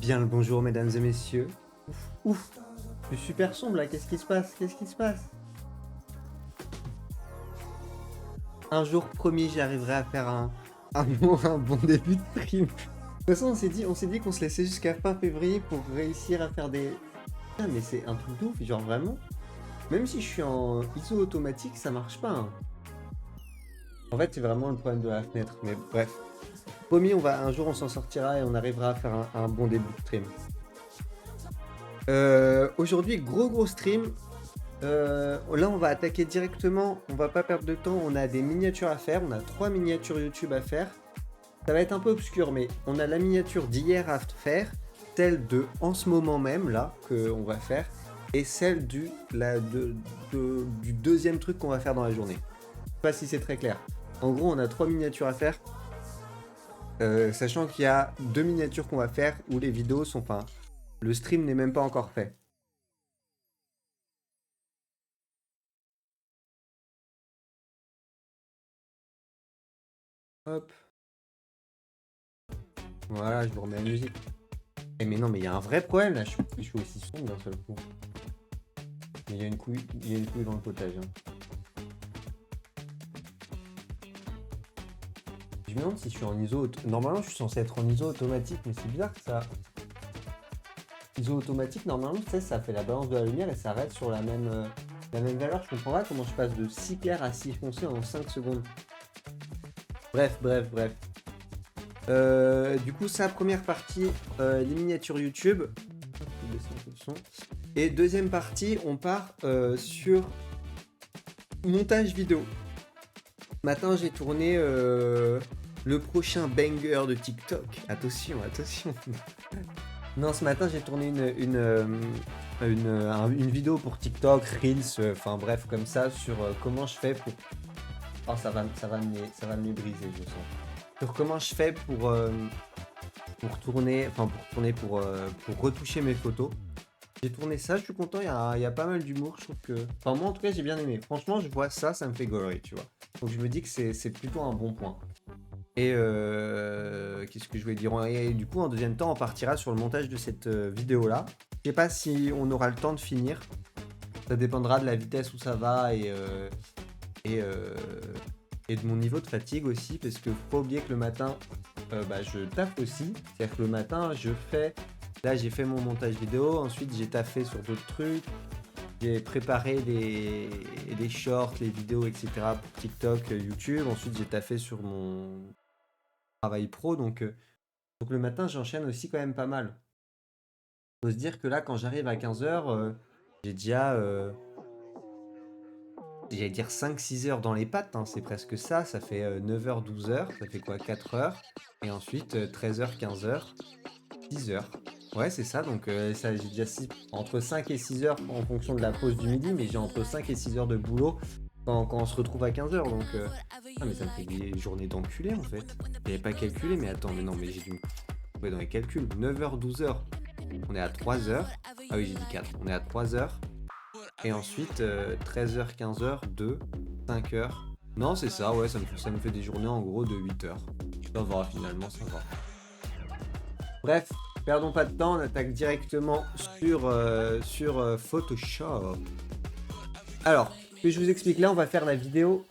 Bien le bonjour mesdames et messieurs. Ouf, je suis super sombre là, qu'est-ce qui se passe? Qu'est-ce qui se passe? Un jour promis, j'arriverai à faire un bon début de stream. De toute façon, on s'est dit qu'on se laissait jusqu'à fin février pour réussir à faire des... Ah, mais c'est un truc de ouf, genre vraiment. Même si je suis en ISO automatique, ça marche pas, hein. En fait, c'est vraiment le problème de la fenêtre, mais bref. Promis, un jour on s'en sortira et on arrivera à faire un bon début de stream. Aujourd'hui, gros stream. Là, on va attaquer directement. On va pas perdre de temps. On a des miniatures à faire. On a 3 miniatures YouTube à faire. Ça va être un peu obscur, mais on a la miniature d'hier à faire, celle de en ce moment même, là, qu'on va faire, et celle du deuxième truc qu'on va faire dans la journée. Je sais pas si c'est très clair. En gros, on a 3 miniatures à faire. Sachant qu'il y a 2 miniatures qu'on va faire où les vidéos sont... Enfin, le stream n'est même pas encore fait. Hop. Voilà, je vous remets la musique. Eh mais non, mais il y a un vrai problème là, je suis aussi sombre d'un seul coup. Mais il y a une couille dans le potage, hein. Je me demande si je suis en ISO... Normalement, je suis censé être en ISO automatique, mais c'est bizarre que ça... ISO automatique, normalement, tu sais, ça fait la balance de la lumière et ça reste sur la même valeur. Je comprends pas comment je passe de si clair à si foncé en 5 secondes. Bref. Du coup, ça, première partie, les miniatures YouTube. Et deuxième partie, on part sur montage vidéo. Matin, j'ai tourné le prochain banger de TikTok. Attention. Non, ce matin, j'ai tourné une vidéo pour TikTok, Reels, enfin bref, comme ça, sur comment je fais pour... Oh, ça va me les briser, je sens. Sur comment je fais pour pour retoucher mes photos. J'ai tourné ça, je suis content, il y a pas mal d'humour, je trouve que... Enfin, moi, en tout cas, j'ai bien aimé. Franchement, je vois ça, ça me fait gaulerie, tu vois. Donc, je me dis que c'est plutôt un bon point. Et qu'est-ce que je voulais dire? Et du coup, en deuxième temps, on partira sur le montage de cette vidéo-là. Je sais pas si on aura le temps de finir. Ça dépendra de la vitesse où ça va et de mon niveau de fatigue aussi, parce que faut pas oublier que le matin, je taffe aussi. C'est-à-dire que le matin, là, j'ai fait mon montage vidéo, ensuite j'ai taffé sur d'autres trucs. J'ai préparé les shorts, les vidéos, etc. pour TikTok, YouTube. Ensuite, j'ai taffé sur mon travail pro. Donc le matin, j'enchaîne aussi quand même pas mal. Faut se dire que là, quand j'arrive à 15h, j'ai déjà, j'allais dire 5-6 heures dans les pattes, hein, c'est presque ça. Ça fait 9h, 12h. Ça fait quoi? 4 heures. Et ensuite, 13h, 15h, 6 heures. Ouais, c'est ça. Donc, ça, j'ai déjà entre 5 et 6 heures en fonction de la pause du midi. Mais j'ai entre 5 et 6 heures de boulot quand on se retrouve à 15h. Donc, ah, mais ça me fait des journées d'enculé en fait. J'avais pas calculé, mais attends, mais non, mais j'ai dû me trouver dans les calculs. 9h, 12h. On est à 3h. Ah oui, j'ai dit 4. On est à 3h. Et ensuite, 13h, 15h, 2, 5h. Non, c'est ça, ouais, ça me fait des journées en gros de 8h. Ça va, finalement, ça va. Bref, perdons pas de temps, on attaque directement sur Photoshop. Alors, que je vous explique, là, on va faire la vidéo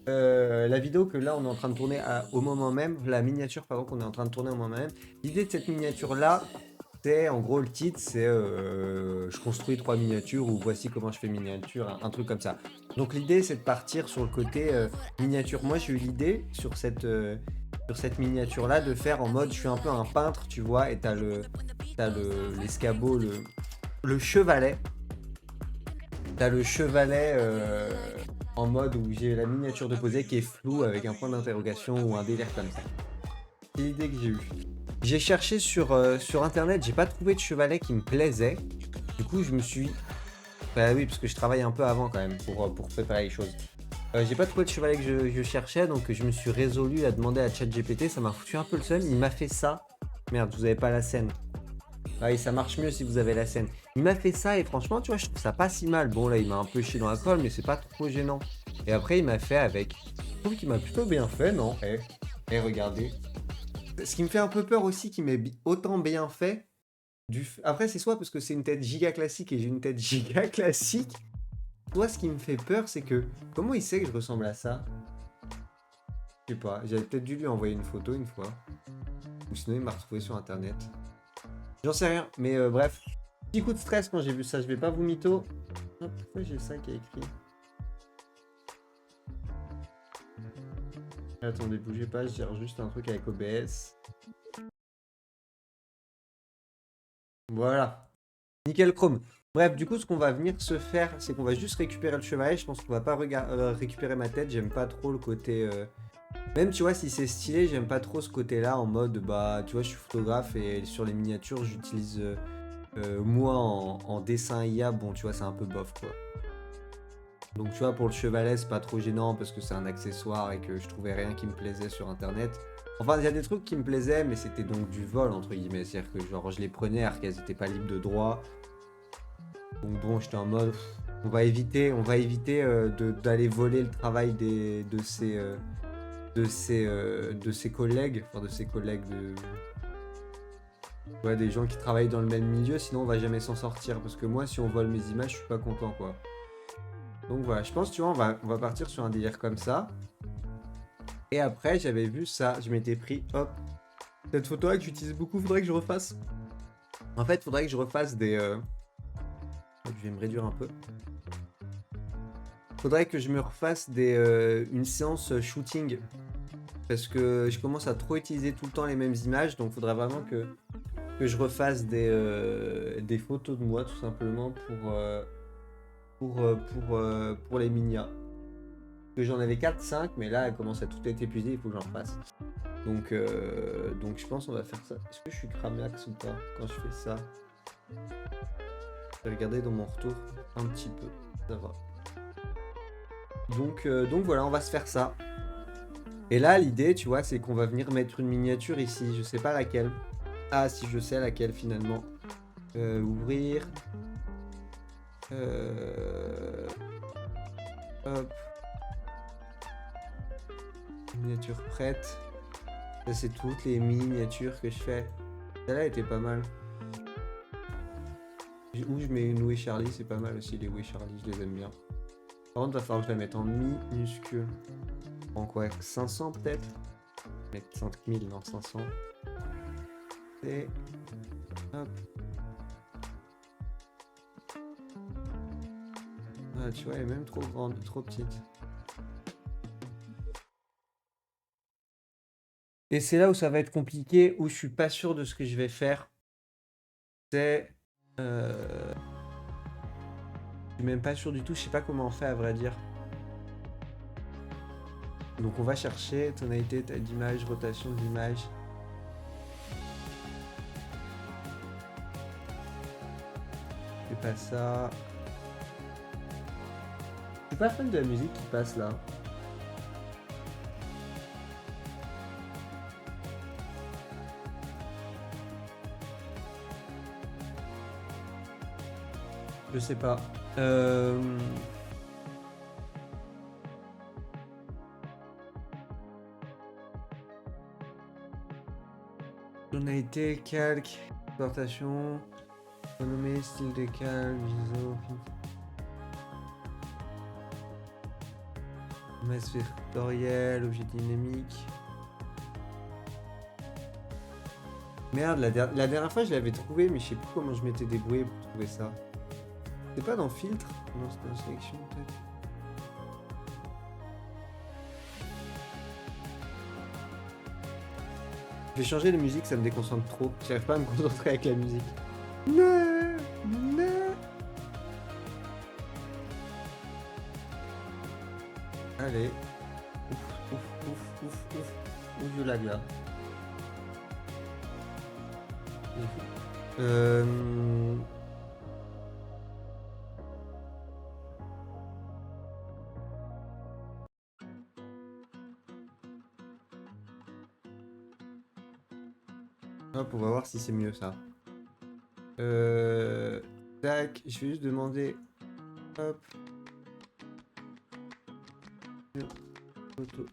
que là, on est en train de tourner au moment même, la miniature, pardon, qu'on est en train de tourner au moment même. L'idée de cette miniature-là, c'est, en gros, le titre, c'est je construis 3 miniatures ou voici comment je fais miniature, un truc comme ça. Donc l'idée, c'est de partir sur le côté miniature. Moi, j'ai eu l'idée sur cette miniature-là de faire en mode, je suis un peu un peintre, tu vois, et t'as l'escabeau, le chevalet. T'as le chevalet en mode où j'ai la miniature de posée qui est floue avec un point d'interrogation ou un délire comme ça. C'est l'idée que j'ai eue. J'ai cherché sur internet, j'ai pas trouvé de chevalet qui me plaisait. Du coup, je me suis... Bah oui, parce que je travaille un peu avant quand même pour préparer les choses. J'ai pas trouvé de chevalet que je cherchais, donc je me suis résolu à demander à ChatGPT. Ça m'a foutu un peu le seum. Il m'a fait ça. Merde, vous avez pas la scène. Ah oui, ça marche mieux si vous avez la scène. Il m'a fait ça et franchement, tu vois, je trouve ça pas si mal. Bon, là, il m'a un peu chié dans la colle, mais c'est pas trop gênant. Et après, il m'a fait avec... Je trouve qu'il m'a plutôt bien fait, non? Regardez. Ce qui me fait un peu peur aussi qu'il m'ait autant bien fait, Après, c'est soit parce que c'est une tête giga classique et j'ai une tête giga classique. Soit ce qui me fait peur, c'est que comment il sait que je ressemble à ça? Je sais pas. J'avais peut-être dû lui envoyer une photo une fois. Ou sinon, il m'a retrouvé sur internet. J'en sais rien. Mais bref. Petit coup de stress quand j'ai vu ça. Je vais pas vous mytho. Oh, pourquoi j'ai ça qui est écrit? Attendez, bougez pas. Je gère juste un truc avec OBS. Voilà. Nickel chrome. Bref, du coup, ce qu'on va venir se faire, c'est qu'on va juste récupérer le chevalet. Je pense qu'on va pas récupérer ma tête. J'aime pas trop le côté. Même, tu vois, si c'est stylé, j'aime pas trop ce côté-là en mode, bah, tu vois, je suis photographe et sur les miniatures, j'utilise moi en dessin IA. Bon, tu vois, c'est un peu bof, quoi. Donc, tu vois, pour le chevalet, c'est pas trop gênant parce que c'est un accessoire et que je trouvais rien qui me plaisait sur internet. Enfin, il y a des trucs qui me plaisaient, mais c'était donc du vol, entre guillemets. C'est-à-dire que, genre, je les prenais alors qu'elles étaient pas libres de droit. Donc bon, j'étais en mode, on va éviter d'aller voler le travail de ses collègues, enfin de ses collègues ouais, des gens qui travaillent dans le même milieu, sinon on va jamais s'en sortir. Parce que moi, si on vole mes images, je suis pas content, quoi. Donc voilà, je pense, tu vois, on va partir sur un délire comme ça. Et après, j'avais vu ça, je m'étais pris, hop, cette photo-là que j'utilise beaucoup, faudrait que je refasse. En fait, faudrait que je refasse je vais me réduire un peu. Faudrait que je me refasse une séance shooting parce que je commence à trop utiliser tout le temps les mêmes images, donc faudrait vraiment que je refasse des photos de moi tout simplement pour les minia. Que j'en avais 4-5, mais là elle commence à tout être épuisée, il faut que j'en refasse. Donc je pense qu'on va faire ça. Est-ce que je suis cramax ou pas quand je fais ça? Je vais regarder dans mon retour un petit peu, ça va. Donc voilà, on va se faire ça. Et là, l'idée, tu vois, c'est qu'on va venir mettre une miniature ici. Je sais pas laquelle. Ah, si je sais laquelle finalement. Ouvrir. Hop. Miniature prête. Ça, c'est toutes les miniatures que je fais. Celle-là était pas mal. Où je mets une Oui Charlie, c'est pas mal aussi, les Oui Charlie, je les aime bien. Par contre, il va falloir que je la mette en minuscule. En quoi? 500 peut-être? Mettre 5000, non 500. Et hop. Ah, tu vois, elle est même trop grande, trop petite. Et c'est là où ça va être compliqué, où je suis pas sûr de ce que je vais faire. C'est... Je suis même pas sûr du tout, je sais pas comment on fait à vrai dire. Donc on va chercher tonalité, taille d'image, rotation de l'image. C'est pas ça. Je suis pas fan de la musique qui passe là. Je sais pas. Tonalité, calque, exportation, renommée, style de calque, ISO, masse vectorielle, objet dynamique. Merde, la dernière fois je l'avais trouvé, mais je sais plus comment je m'étais débrouillé pour trouver ça. C'est pas dans filtre? Non, c'est dans sélection peut-être. Je vais changer de musique, ça me déconcentre trop. J'arrive pas à me concentrer avec la musique. Non, non. Allez. Ouf, ouf, ouf, ouf, ouf. Ouf, je lag là. Euh... Hop, on va voir si c'est mieux ça. Tac, je vais juste demander. Hop. Photo.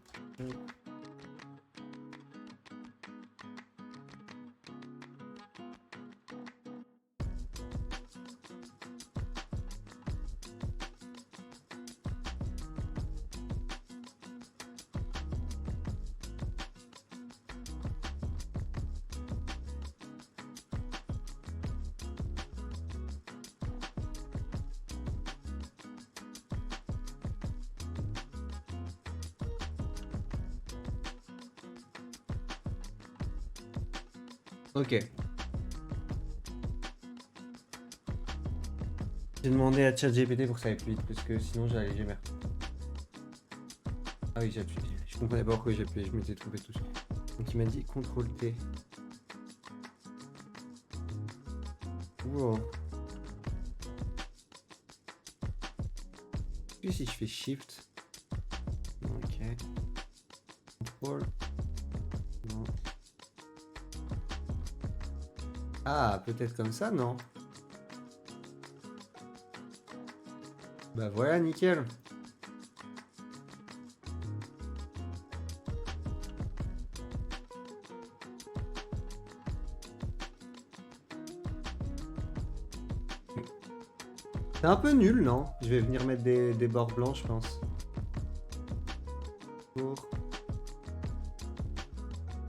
Ok. J'ai demandé à ChatGPT pour que ça aille plus vite, parce que sinon j'allais jamais. Ah oui, j'ai appuyé. Je comprenais pas pourquoi j'ai appuyé, je m'étais trompé tout seul. Donc il m'a dit CTRL T. Wow. Et si je fais Shift. Ok. CTRL. Non. Ah, peut-être comme ça, non? Bah voilà, nickel. C'est un peu nul, non? Je vais venir mettre des bords blancs, je pense. Pour...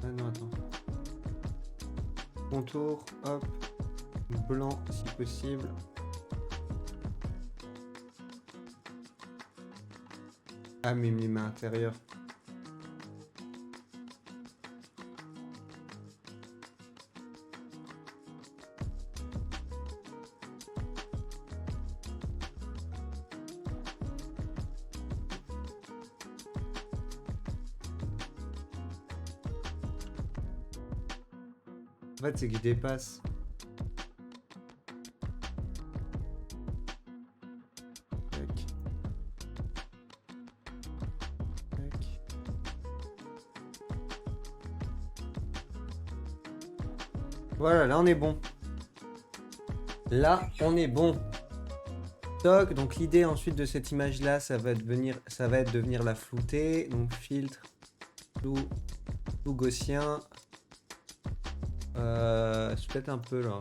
Ah non, attends. Contour, hop. Blanc, si possible. Ah, mais mes mains intérieures. En fait, c'est que je dépasse. Tac. Tac. Voilà, là on est bon. Là, on est bon. Toc, donc l'idée ensuite de cette image là, ça va être de venir la flouter. Donc filtre, flou gaussien. C'est peut-être un peu là.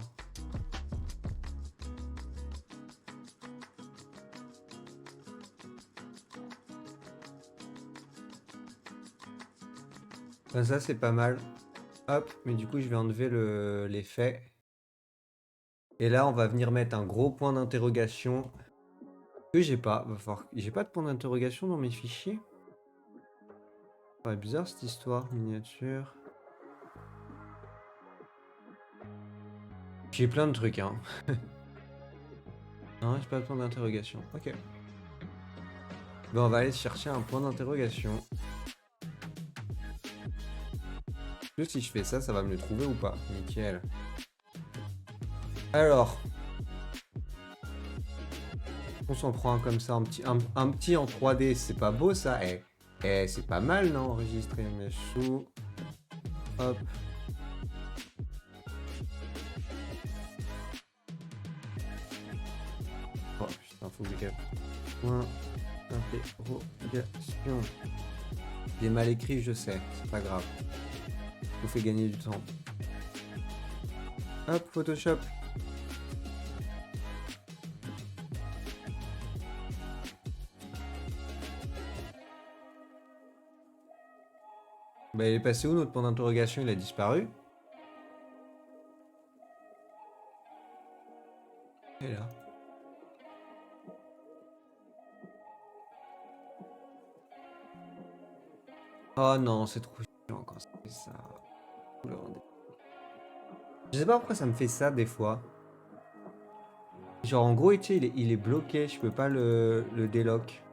Ben ça c'est pas mal. Hop, mais du coup je vais enlever l'effet. Et là on va venir mettre un gros point d'interrogation. Que j'ai pas. J'ai pas de point d'interrogation dans mes fichiers. Ouais, bizarre cette histoire. Miniature. J'ai plein de trucs, hein. Non, j'ai pas de point d'interrogation. Ok. Ben, on va aller chercher un point d'interrogation. Si je fais ça, ça va me le trouver ou pas? Nickel. Alors. On s'en prend un comme ça, un petit en 3D. C'est pas beau ça? C'est pas mal, non? Enregistrer mes sous. Hop. Oh putain, faut que je capte. Point d'interrogation. Il est mal écrit, je sais. C'est pas grave. Je vous fais gagner du temps. Hop, Photoshop. Bah, il est passé où notre point d'interrogation? Il a disparu. Et là. Oh non, c'est trop chiant quand ça fait ça. Je sais pas pourquoi ça me fait ça des fois. Genre en gros, tu sais, il est bloqué, je peux pas le délock.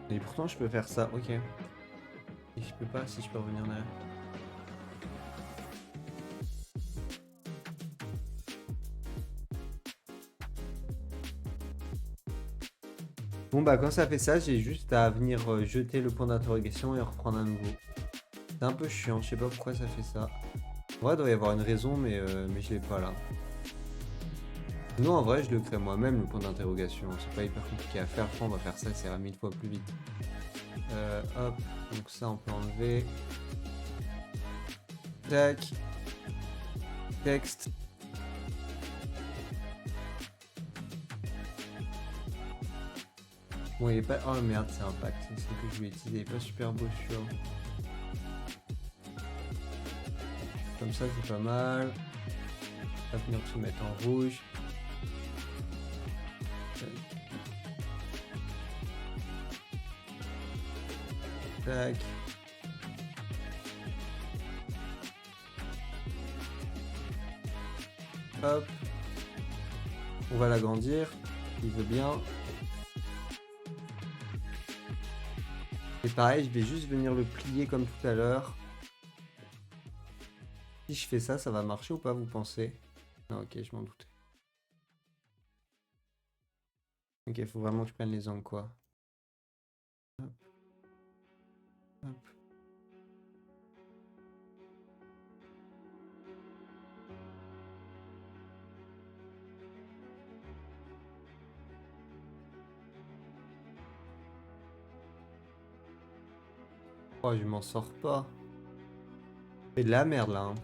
Et pourtant je peux faire ça, ok. Et je peux pas, si je peux revenir derrière. Bon bah quand ça fait ça, j'ai juste à venir jeter le point d'interrogation et reprendre à nouveau. C'est un peu chiant, je sais pas pourquoi ça fait ça. En vrai, il doit y avoir une raison, mais je l'ai pas là. Non, en vrai, je le crée moi-même, le point d'interrogation. C'est pas hyper compliqué à faire. On va faire ça, ça ira 1000 fois plus vite. Hop, donc ça, on peut enlever. Tac. Texte. Bon, il est pas... Oh merde, c'est impact. C'est ce que je vais utiliser. Il est pas super beau sur... Comme ça, c'est pas mal. On va venir tout mettre en rouge. tac. Hop. On va l'agrandir. Il veut bien. Et pareil, je vais juste venir le plier comme tout à l'heure. Si je fais ça, ça va marcher ou pas, vous pensez? Non, ok, je m'en doutais. Ok, faut vraiment que je prenne les angles, quoi. Hop. Hop. Oh, je m'en sors pas. C'est de la merde, là, hein.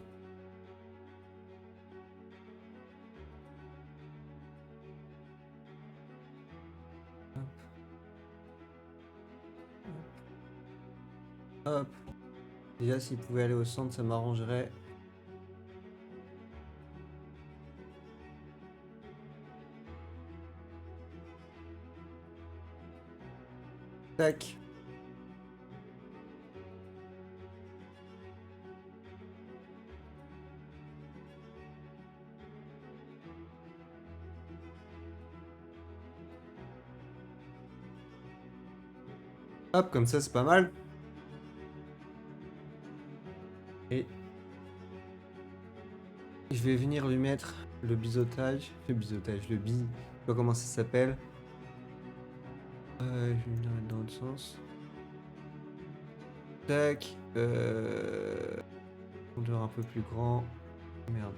Hop. Déjà, s'il pouvait aller au centre, ça m'arrangerait. Tac. Hop, comme ça, c'est pas mal. Et je vais venir lui mettre le biseautage. Le biseautage, le bi. Je sais pas comment ça s'appelle. Je vais venir mettre dans l'autre sens. Tac. Ondeur un peu plus grand. Merde.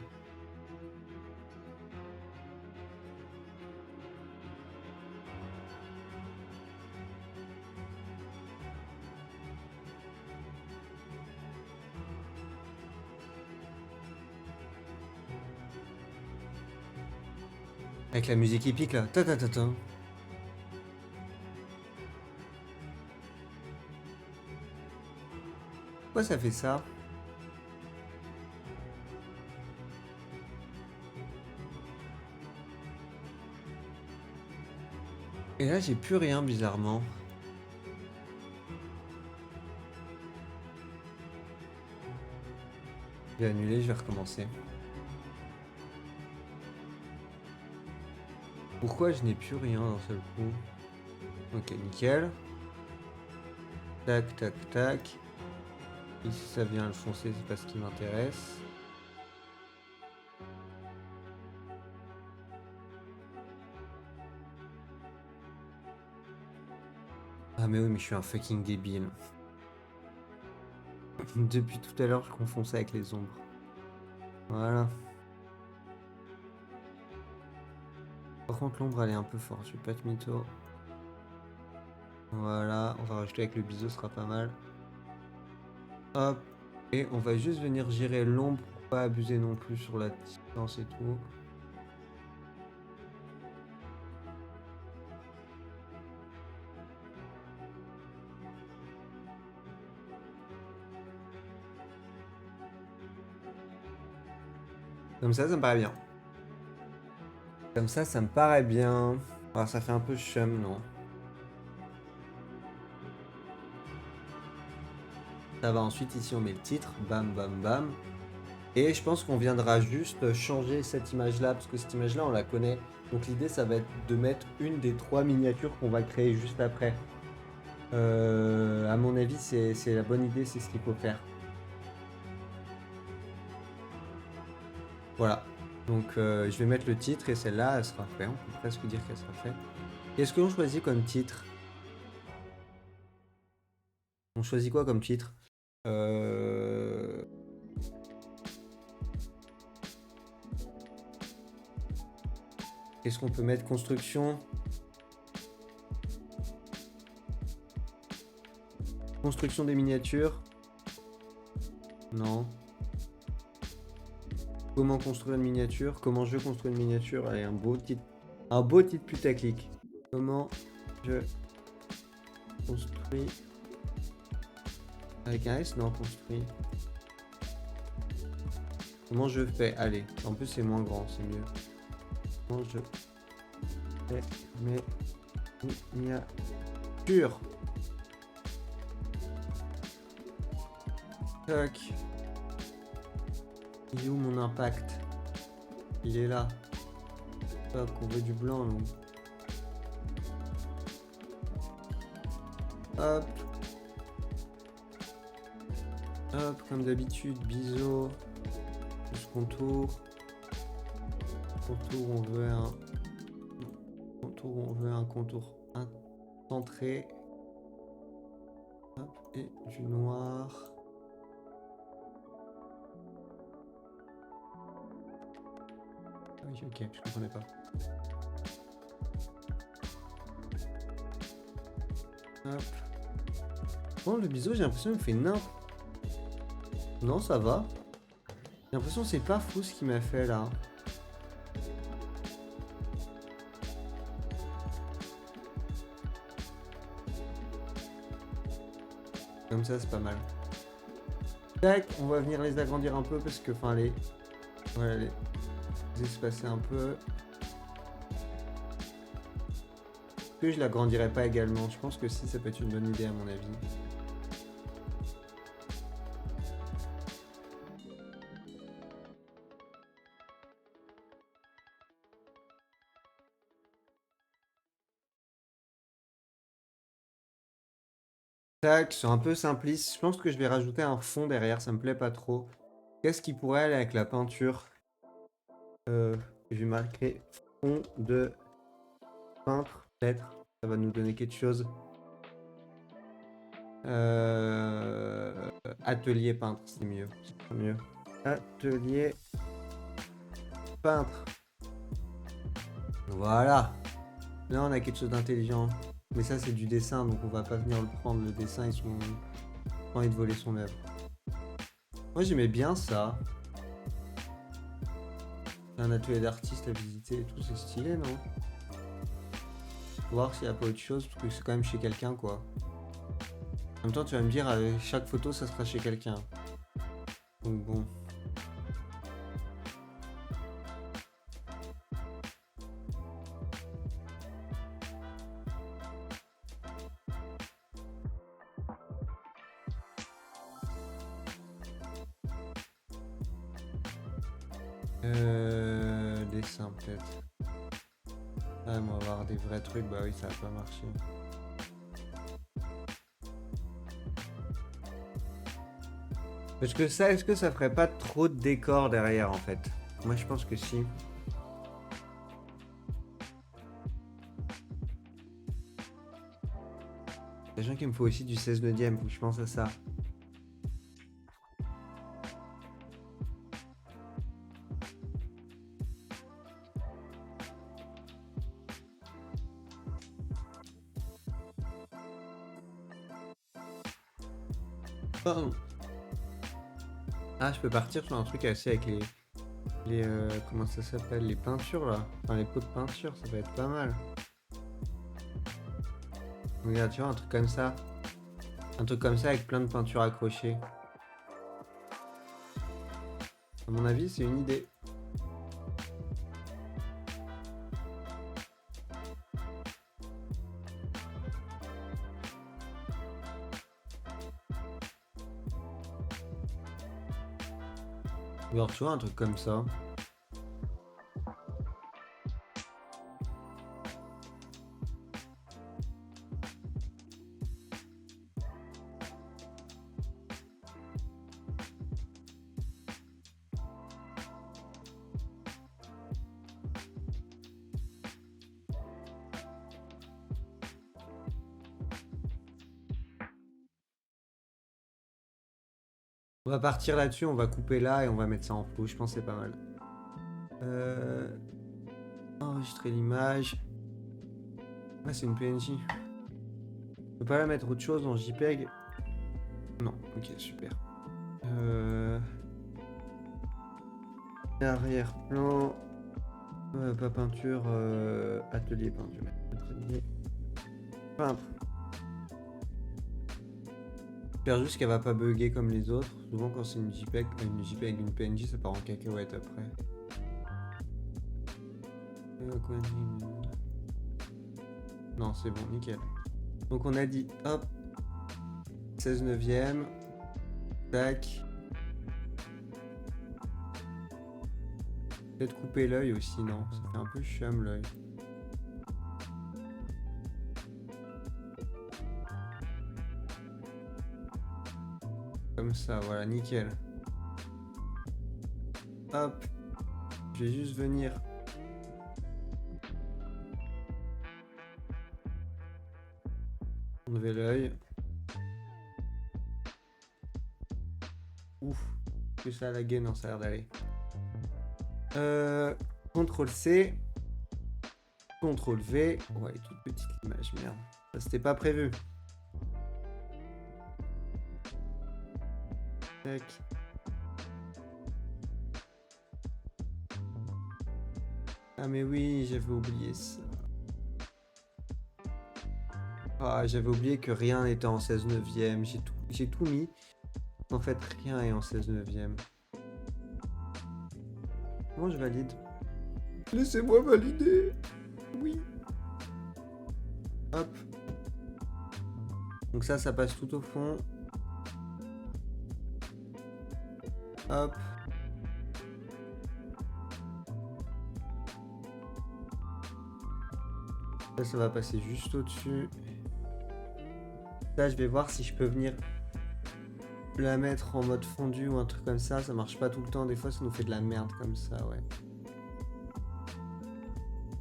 Avec la musique épique là. Ta ta ta ta. Pourquoi ça fait ça? Et là, j'ai plus rien bizarrement. Je vais annuler, je vais recommencer. Pourquoi je n'ai plus rien d'un seul coup? Ok, nickel. Tac, tac, tac. Ici, ça vient le foncer, c'est pas ce qui m'intéresse. Ah mais oui, mais je suis un fucking débile. Depuis tout à l'heure, je confonds ça avec les ombres. Voilà. Par contre, l'ombre, elle est un peu forte. Je vais pas te mytho. Voilà, on va rajouter avec le biseau, ce sera pas mal. Hop. Et on va juste venir gérer l'ombre pour pas abuser non plus sur la distance et tout. Comme ça me paraît bien. Comme ça me paraît bien. Alors ça fait un peu chum, non? Ça va, ensuite ici on met le titre, bam bam bam. Et je pense qu'on viendra juste changer cette image là, parce que cette image là on la connaît. Donc l'idée ça va être de mettre une des 3 miniatures qu'on va créer juste après. À mon avis c'est la bonne idée, c'est ce qu'il faut faire. Voilà. Donc je vais mettre le titre et celle-là elle sera faite. On peut presque dire qu'elle sera faite. Qu'est-ce que l'on choisit comme titre? On choisit quoi comme titre? Qu'est-ce qu'on peut mettre? Construction. Construction des miniatures. Non. Comment construire une miniature? Comment je construis une miniature? Allez, un beau titre putaclic. Comment je construis... Avec un S? Non, construit. Comment je fais? Allez, en plus c'est moins grand, c'est mieux. Comment je fais mes miniatures? Tac. Il est où mon impact? Il est là. Hop, on veut du blanc, nous. Hop. Hop, comme d'habitude, biseau. Plus contour. Contour, on veut un... Contour, on veut un contour centré. Hop, et du noir. Ah oui, ok, je comprenais pas. Hop. Bon, le biseau, j'ai l'impression qu'il me fait nimp. Non, ça va. J'ai l'impression que c'est pas fou ce qu'il m'a fait là. Comme ça, c'est pas mal. Tac, on va venir les agrandir un peu parce que, enfin, les... Voilà, les espacer un peu. Que je l'agrandirai pas également. Je pense que si, ça peut être une bonne idée à mon avis. Tac, c'est un peu simpliste. Je pense que je vais rajouter un fond derrière, ça me plaît pas trop. Qu'est-ce qui pourrait aller avec la peinture? Je vais marquer fond de peintre, peut-être. Ça va nous donner quelque chose. Atelier peintre, c'est mieux. C'est mieux. Atelier peintre. Voilà. Là, on a quelque chose d'intelligent. Mais ça, c'est du dessin, donc on va pas venir le prendre. Le dessin, ils sont... pas envie de voler son œuvre. Moi, j'aimais bien ça. Un atelier d'artiste à visiter et tout, c'est stylé, non? Voir s'il n'y a pas autre chose, parce que c'est quand même chez quelqu'un, quoi. En même temps, tu vas me dire, chaque photo, ça sera chez quelqu'un. Donc bon. Dessin, peut-être. Ah, on va avoir des vrais trucs, bah oui, ça va pas marcher. Parce que ça, est-ce que ça ferait pas trop de décor derrière, en fait? Moi, je pense que si. Sachant qu'il me faut aussi du 16 neuvième, faut que je pense à ça. Pardon. Ah, je peux partir sur un truc assez avec les comment ça s'appelle? Les peintures, là. Enfin, les pots de peinture, ça va être pas mal. Regarde, tu vois, un truc comme ça. Un truc comme ça avec plein de peintures accrochées. À mon avis, c'est une idée. Genre, tu vois, un truc comme ça. On va partir là-dessus, on va couper là et on va mettre ça en flou. Je pense que c'est pas mal. Enregistrer l'image. Ah, c'est une PNJ. Je peux pas la mettre autre chose dans JPEG? Non, ok, super. Arrière-plan. Pas peinture. Atelier peinture. Atelier peintre. J'espère juste qu'elle va pas bugger comme les autres. Souvent quand c'est une JPEG, une PNJ, ça part en cacahuète après. Non, c'est bon, nickel. Donc on a dit, hop, 16 neuvième. Tac. Peut-être couper l'œil aussi, non? Ça fait un peu chum l'œil. Comme ça, voilà, nickel. Hop. Je vais juste venir. Enlever l'œil. Ouf. Que ça a lagué? Non, ça a l'air d'aller. CTRL C. CTRL V. Ouais, toute petite image, merde. Ça, c'était pas prévu. Tac. Ah mais oui, j'avais oublié ça. Ah, j'avais oublié que rien n'était en 16 neuvième. J'ai tout mis. En fait, rien est en 16 neuvième. Comment je valide? Laissez-moi valider. Oui. Hop. Donc ça passe tout au fond. Hop. Ça va passer juste au-dessus. Là, je vais voir si je peux venir la mettre en mode fondu ou un truc comme ça. Ça marche pas tout le temps. Des fois, ça nous fait de la merde comme ça, ouais.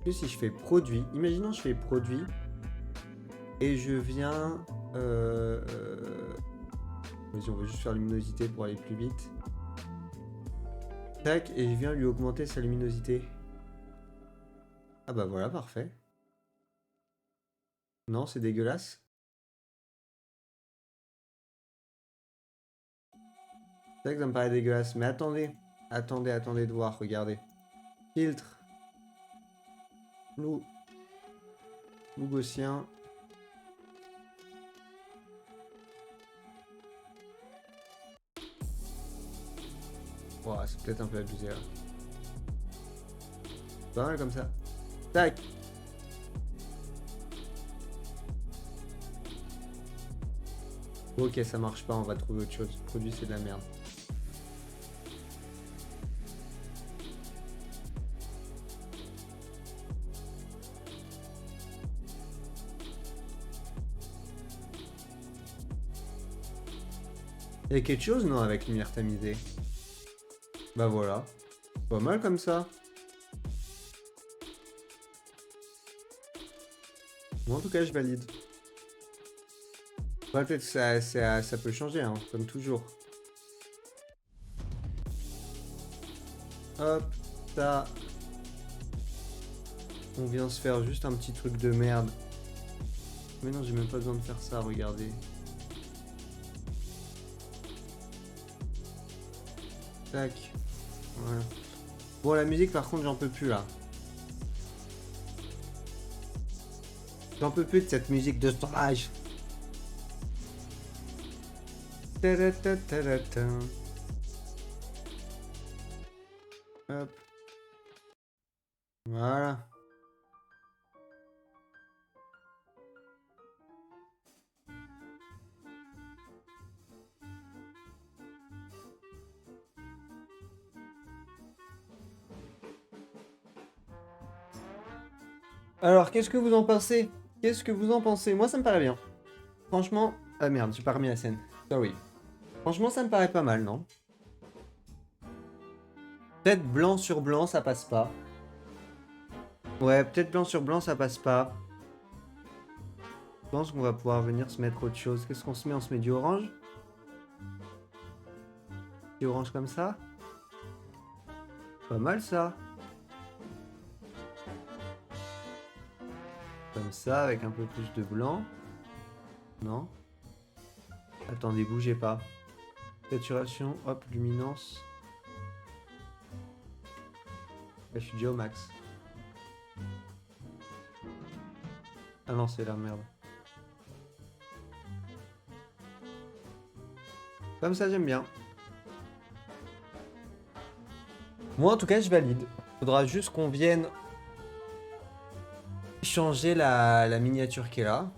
Et si je fais produit, imaginons je fais produit et je viens... Vas-y, on va juste faire luminosité pour aller plus vite. Tac, et je viens lui augmenter sa luminosité. Ah bah voilà, parfait. Non, c'est dégueulasse. C'est vrai que ça me paraît dégueulasse, mais attendez. Attendez de voir, regardez. Filtre. Flou gaussien. Oh, c'est peut-être un peu abusé là. Pas mal comme ça. Tac. Ok, ça marche pas, on va trouver autre chose. Le produit, c'est de la merde. Il y a quelque chose, non, avec lumière tamisée? Bah voilà. Pas mal comme ça. Bon, en tout cas, je valide. Ouais, peut-être que ça peut changer, hein, comme toujours. Hop, ça. On vient se faire juste un petit truc de merde. Mais non, j'ai même pas besoin de faire ça, regardez. Tac. Voilà. Bon, la musique, par contre, j'en peux plus, là. J'en peux plus de cette musique de storage. Hop. Voilà. Alors, qu'est-ce que vous en pensez? Qu'est-ce que vous en pensez? Moi, ça me paraît bien. Franchement... Ah merde, j'ai pas remis la scène. Sorry. Franchement, ça me paraît pas mal, non? Peut-être blanc sur blanc, ça passe pas. Ouais, peut-être blanc sur blanc, ça passe pas. Je pense qu'on va pouvoir venir se mettre autre chose. Qu'est-ce qu'on se met? On se met du orange? Du orange comme ça? Pas mal, ça. Comme ça, avec un peu plus de blanc. Non? Attendez, bougez pas. Saturation, hop, luminance. Là, je suis déjà au max. Ah non, c'est la merde. Comme ça, j'aime bien. Moi, en tout cas, je valide. Faudra juste qu'on vienne changer la miniature qui est là.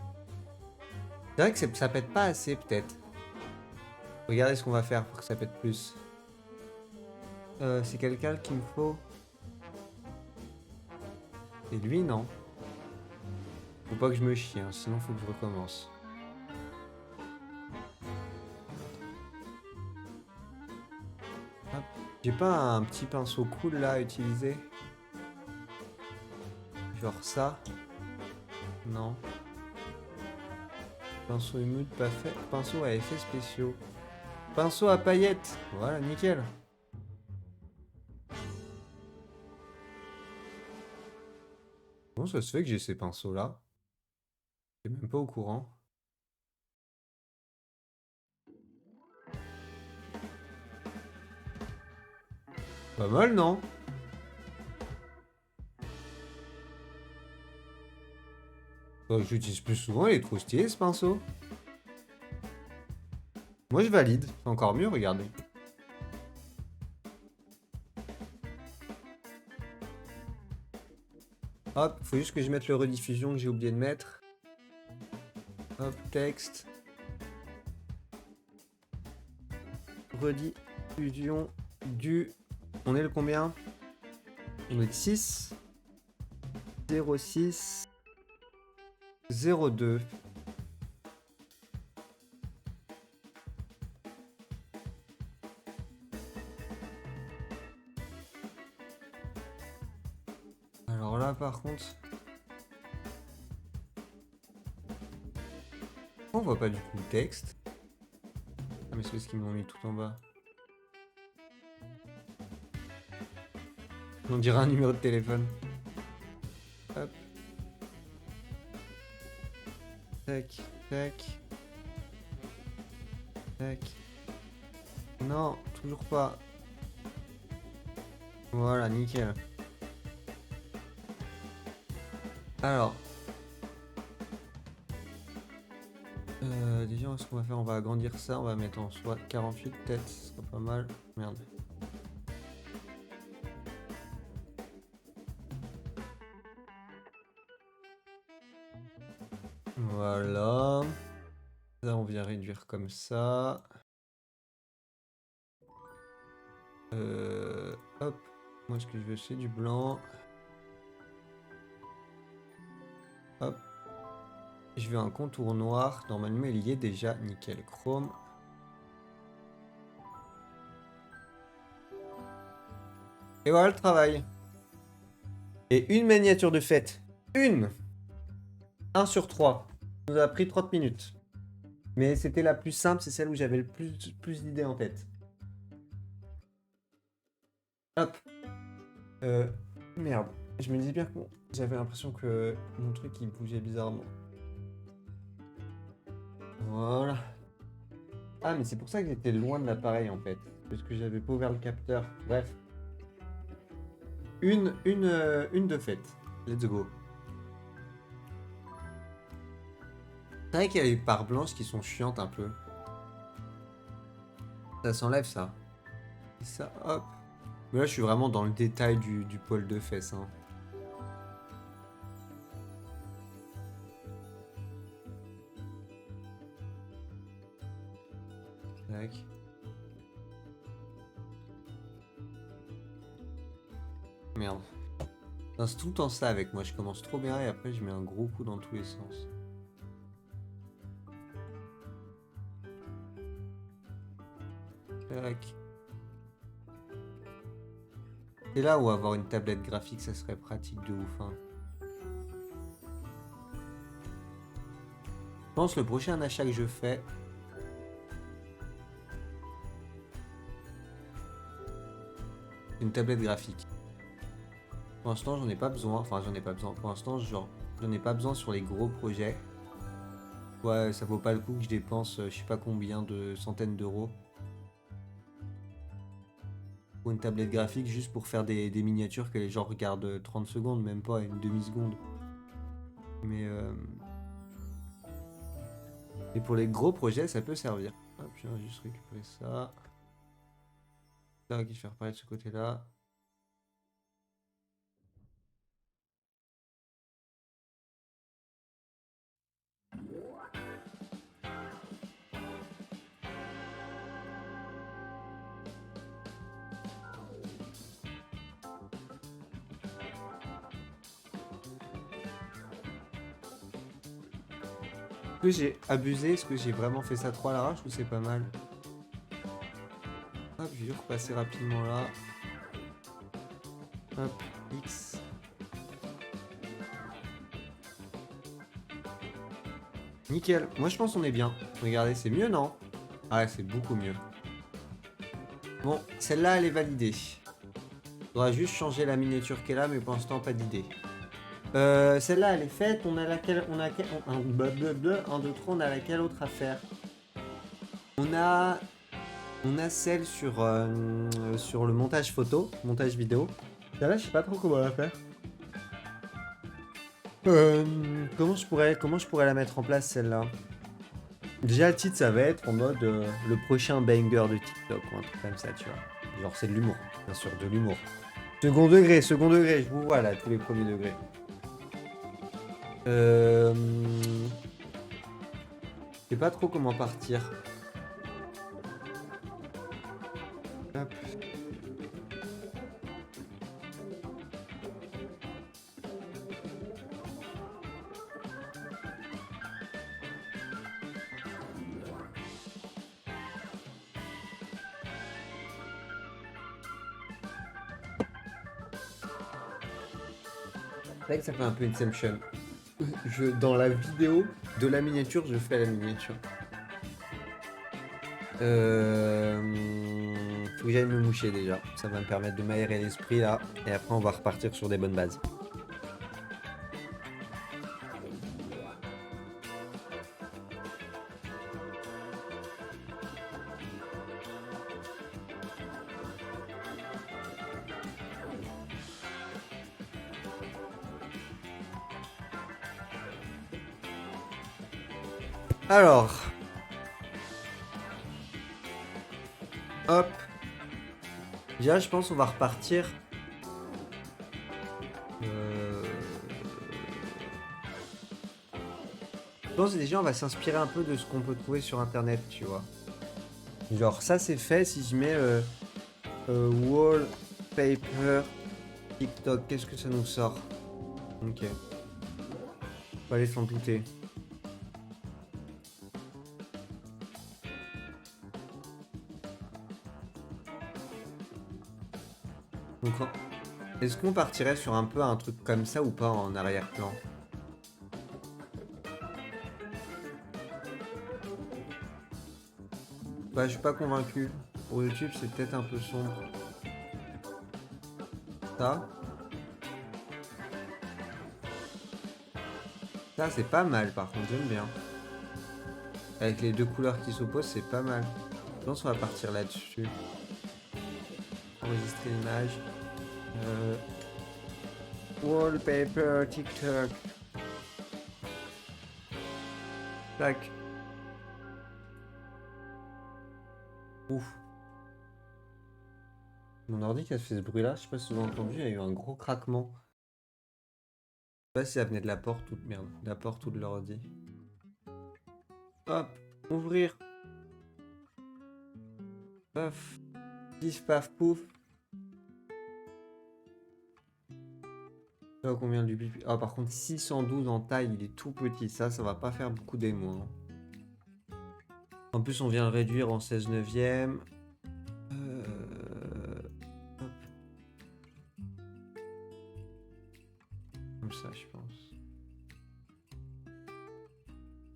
C'est vrai que ça pète pas assez, peut-être. Regardez ce qu'on va faire pour que ça pète plus. C'est quelqu'un qu'il me faut. Et lui, non. Faut pas que je me chie, hein, sinon faut que je recommence. Hop. J'ai pas un petit pinceau cool là à utiliser? Genre ça? Non. Pinceau humide, pas fait. Pinceau à effets spéciaux. Pinceau à paillettes. Voilà, nickel. Comment ça se fait que j'ai ces pinceaux là? Je suis même pas au courant. Pas mal, non? Bah, je l'utilise plus souvent, il est trop stylé ce pinceau. Moi je valide, c'est encore mieux, regardez. Hop, faut juste que je mette le rediffusion que j'ai oublié de mettre. Hop, texte. Rediffusion du... On est le combien? On est le 6. 06. 02. Alors là par contre... On voit pas du tout le texte. Ah mais c'est parce qu'ils m'ont mis tout en bas. On dirait un numéro de téléphone. Hop. Tac, tac. Tac. Non, toujours pas. Voilà, nickel. Alors. Déjà, ce qu'on va faire, on va agrandir ça. On va mettre en soit 48 peut-être. Ce sera pas mal. Merde. Voilà. Là, on vient réduire comme ça. Hop. Moi, ce que je veux, c'est du blanc. Hop. Je veux un contour noir. Normalement, il y est déjà. Nickel. Chrome. Et voilà le travail. Et une miniature de fête. Une 1 sur 3. Ça nous a pris 30 minutes. Mais c'était la plus simple, c'est celle où j'avais le plus d'idées en tête. Hop. Merde. Je me disais bien que j'avais l'impression que mon truc il bougeait bizarrement. Voilà. Ah mais c'est pour ça que j'étais loin de l'appareil en fait. Parce que j'avais pas ouvert le capteur. Bref. Une de fête. Let's go. C'est vrai qu'il y a les parts blanches qui sont chiantes un peu. Ça s'enlève ça. Et ça, hop. Mais là je suis vraiment dans le détail du poil de fesse. Hein. Tac. Merde. Non, c'est tout le temps ça avec moi, je commence trop bien et après je mets un gros coup dans tous les sens. Tac. C'est là où avoir une tablette graphique ça serait pratique de ouf. Hein. Je pense le prochain achat que je fais... Une tablette graphique. Pour l'instant j'en ai pas besoin, enfin j'en ai pas besoin. Pour l'instant genre j'en ai pas besoin sur les gros projets. Ouais ça vaut pas le coup que je dépense je sais pas combien de centaines d'euros. Pour une tablette graphique juste pour faire des miniatures que les gens regardent 30 secondes, même pas une demi-seconde. Mais et pour les gros projets ça peut servir. Hop, je vais juste récupérer ça. Là, qui faire pareil de ce côté-là. Est-ce que j'ai abusé? Est-ce que j'ai vraiment fait ça trop à l'arrache ou c'est pas mal? Hop, je vais repasser rapidement là. Hop, X. Nickel. Moi, je pense qu'on est bien. Regardez, c'est mieux, non? Ah, ouais, c'est beaucoup mieux. Bon, celle-là, elle est validée. Faudra juste changer la miniature qu'elle a, mais pour l'instant, pas d'idée. Celle-là, elle est faite. On a laquelle? On a quel... un, 2, 3, on a laquelle autre à faire? On a celle sur le montage photo, montage vidéo. Celle-là, je sais pas trop comment la faire. Comment je pourrais la mettre en place, celle-là? Déjà, le titre, ça va être en mode le prochain banger de TikTok ou un truc comme ça, tu vois. Genre, c'est de l'humour, bien sûr, de l'humour. Second degré, je vous vois là, tous les premiers degrés. Je sais pas trop comment partir. Hop. C'est vrai que ça fait un peu Inception. Dans la vidéo de la miniature, je fais la miniature. Faut que j'aille me moucher déjà. Ça va me permettre de m'aérer l'esprit là. Et après, on va repartir sur des bonnes bases. Alors. Hop. Déjà, je pense qu'on va repartir. Je pense que déjà, on va s'inspirer un peu de ce qu'on peut trouver sur internet, tu vois. Genre, ça c'est fait. Si je mets wallpaper TikTok, qu'est-ce que ça nous sort? Ok. Faut aller s'en douter. Donc, est-ce qu'on partirait sur un peu un truc comme ça ou pas en arrière-plan? Bah, je suis pas convaincu. Pour YouTube, c'est peut-être un peu sombre. Ça? Ça, c'est pas mal, par contre, j'aime bien. Avec les deux couleurs qui s'opposent, c'est pas mal. Je pense qu'on va partir là-dessus. Enregistrer l'image. Wallpaper, TikTok. Tac. Ouf. Mon ordi qui a fait ce bruit-là, je sais pas si vous avez entendu, il y a eu un gros craquement. Je sais pas si ça venait de la porte ou de merde, de la porte ou de l'ordi. Hop, ouvrir. Paf. Pif, paf, pouf. Là, combien du pipi? Ah, par contre, 612 en taille, il est tout petit. Ça va pas faire beaucoup d'émo. Hein. En plus, on vient le réduire en 16 neuvième. Hop. Comme ça, je pense.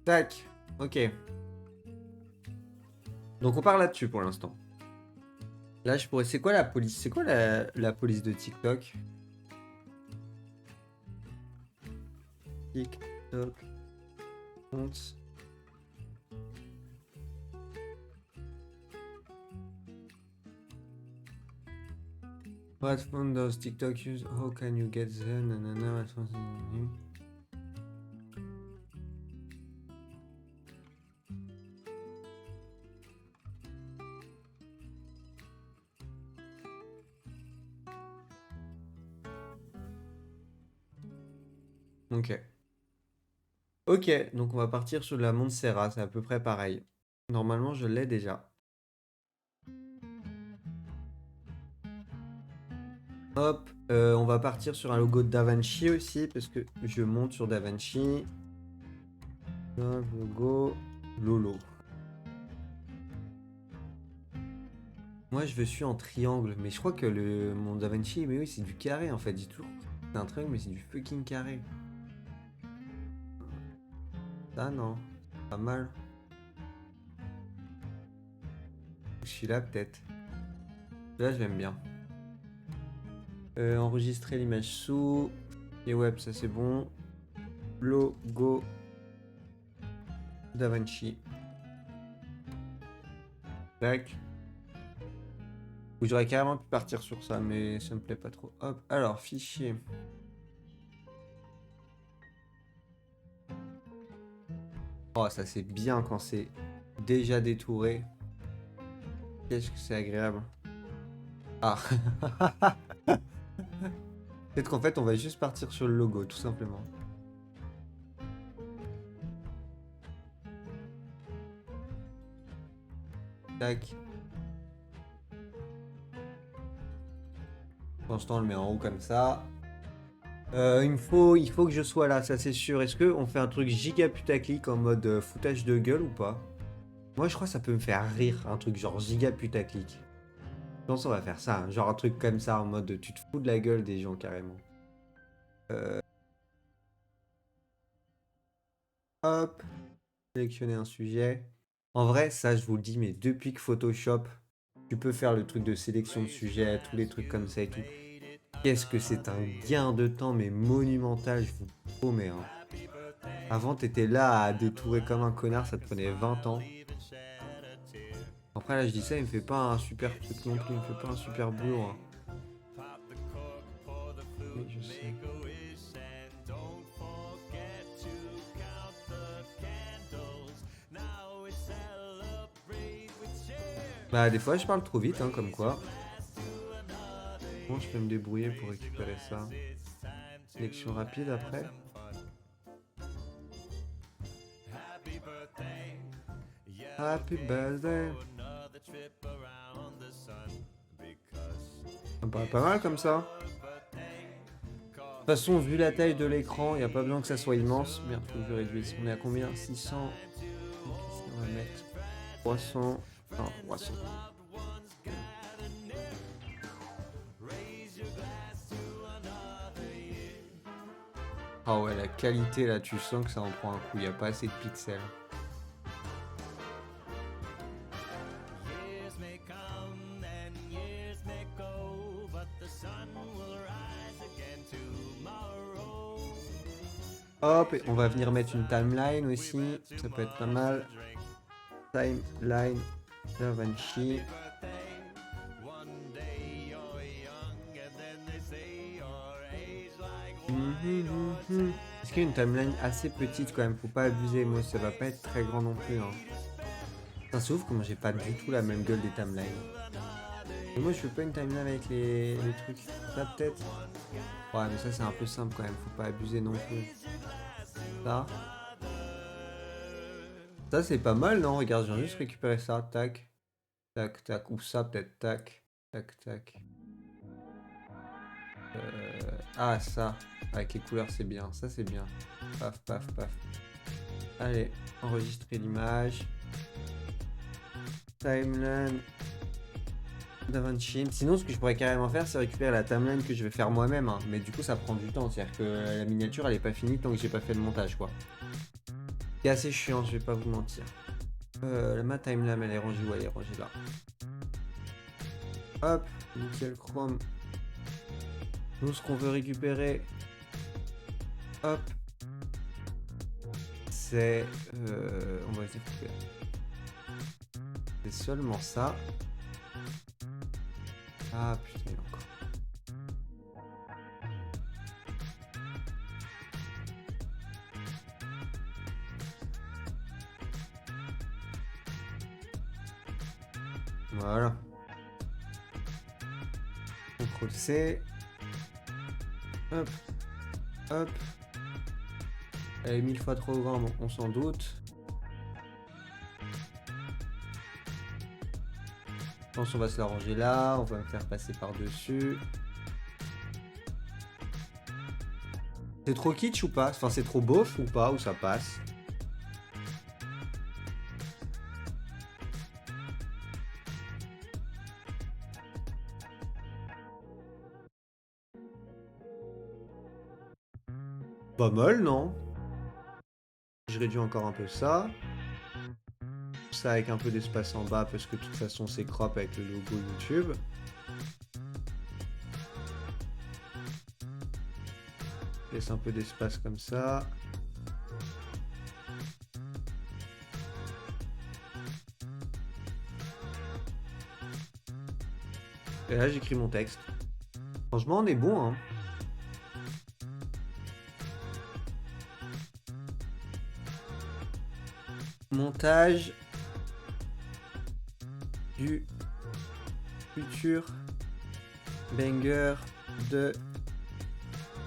Tac. Ok. Donc, on part là-dessus pour l'instant. Là, je pourrais... C'est quoi la police? C'est quoi la police de TikTok? TikTok. Compte. What phone does TikTok use? How can you get there? Nanana, ok. Ok, donc on va partir sur la Montserrat, c'est à peu près pareil. Normalement, je l'ai déjà. Hop, on va partir sur un logo de DaVinci aussi, parce que je monte sur DaVinci. Logo. Lolo. Moi, je veux suis en triangle, mais je crois que mon DaVinci, mais oui, c'est du carré en fait. J'ai toujours. C'est un triangle, mais c'est du fucking carré. Ça, non. Pas mal. Celui-là, peut-être. Là, je l'aime bien. Enregistrer l'image sous. Et web, ça c'est bon. Logo. DaVinci. Tac. J'aurais carrément pu partir sur ça, mais ça me plaît pas trop. Hop, alors, fichier. Oh, ça c'est bien quand c'est déjà détouré. Qu'est-ce que c'est agréable. Ah. Peut-être qu'en fait, on va juste partir sur le logo, tout simplement. Tac. Pour l'instant, on le met en haut comme ça. Il faut que je sois là, ça c'est sûr. Est-ce qu'on fait un truc giga putaclic en mode foutage de gueule ou pas? Moi, je crois que ça peut me faire rire, un truc genre giga putaclic. Je pense qu'on va faire ça, hein, genre un truc comme ça, en mode tu te fous de la gueule des gens carrément. Hop, sélectionner un sujet. En vrai, ça je vous le dis, mais depuis que Photoshop, tu peux faire le truc de sélection de sujet, tous les trucs comme ça et tout. Qu'est-ce que c'est un gain de temps, mais monumental, je vous promets. Hein. Avant, t'étais là à détourer comme un connard, ça te prenait 20 ans. Après, là, je dis ça, il me fait pas un super truc non plus, il me fait pas un super boulot. Hein. Oui, je sais. Bah, des fois, je parle trop vite, hein, comme quoi. Comment je peux me débrouiller pour récupérer ça? Sélection rapide après. Happy birthday. Ça me paraît pas mal comme ça. De toute façon, vu la taille de l'écran, il n'y a pas besoin que ça soit immense. Merde, faut que je réduise. On est à combien? 600. On va mettre 300. Non, 300. Ah ouais, la qualité là, tu sens que ça en prend un coup. Il n'y a pas assez de pixels. Hop, et on va venir mettre une timeline aussi, ça peut être pas mal. Timeline, DaVinci. Est-ce qu'il y a une timeline assez petite quand même? Faut pas abuser, moi ça va pas être très grand non plus. Hein. Putain, c'est ouf comment j'ai pas du tout la même gueule des timelines. Et moi je fais pas une timeline avec les trucs. Ça peut-être. Ouais, mais ça c'est un peu simple quand même, faut pas abuser non plus. Ça. Ça c'est pas mal, non? Regarde, je viens juste récupérer ça. Tac. Tac, tac. Ou ça peut-être. Tac. Tac, tac. Ah, ça. Avec les couleurs, c'est bien. Ça, c'est bien. Paf, paf, paf. Allez, enregistrer l'image. Timeline. DaVinci. Sinon, ce que je pourrais carrément faire, c'est récupérer la timeline que je vais faire moi-même. Hein. Mais du coup, ça prend du temps. C'est-à-dire que la miniature, elle est pas finie tant que j'ai pas fait le montage, quoi. C'est assez chiant, je vais pas vous mentir. Ma timeline, elle est rangée où? Elle est rangée là. Hop, nickel chrome. Nous, ce qu'on veut récupérer, hop, c'est... on va essayer de faire. C'est seulement ça. Ah putain, il y a encore. Voilà. CTRL C. Hop. Hop. Elle est 1000 fois trop grande, on s'en doute. Je pense qu'on va se la ranger là, on va me faire passer par-dessus. C'est trop kitsch ou pas? Enfin, c'est trop beauf ou pas? Ou ça passe? Pas mal, non? Je réduis encore un peu ça. Ça avec un peu d'espace en bas parce que de toute façon c'est crop avec le logo YouTube. Laisse un peu d'espace comme ça. Et là j'écris mon texte. Franchement on est bon hein. Montage du futur banger de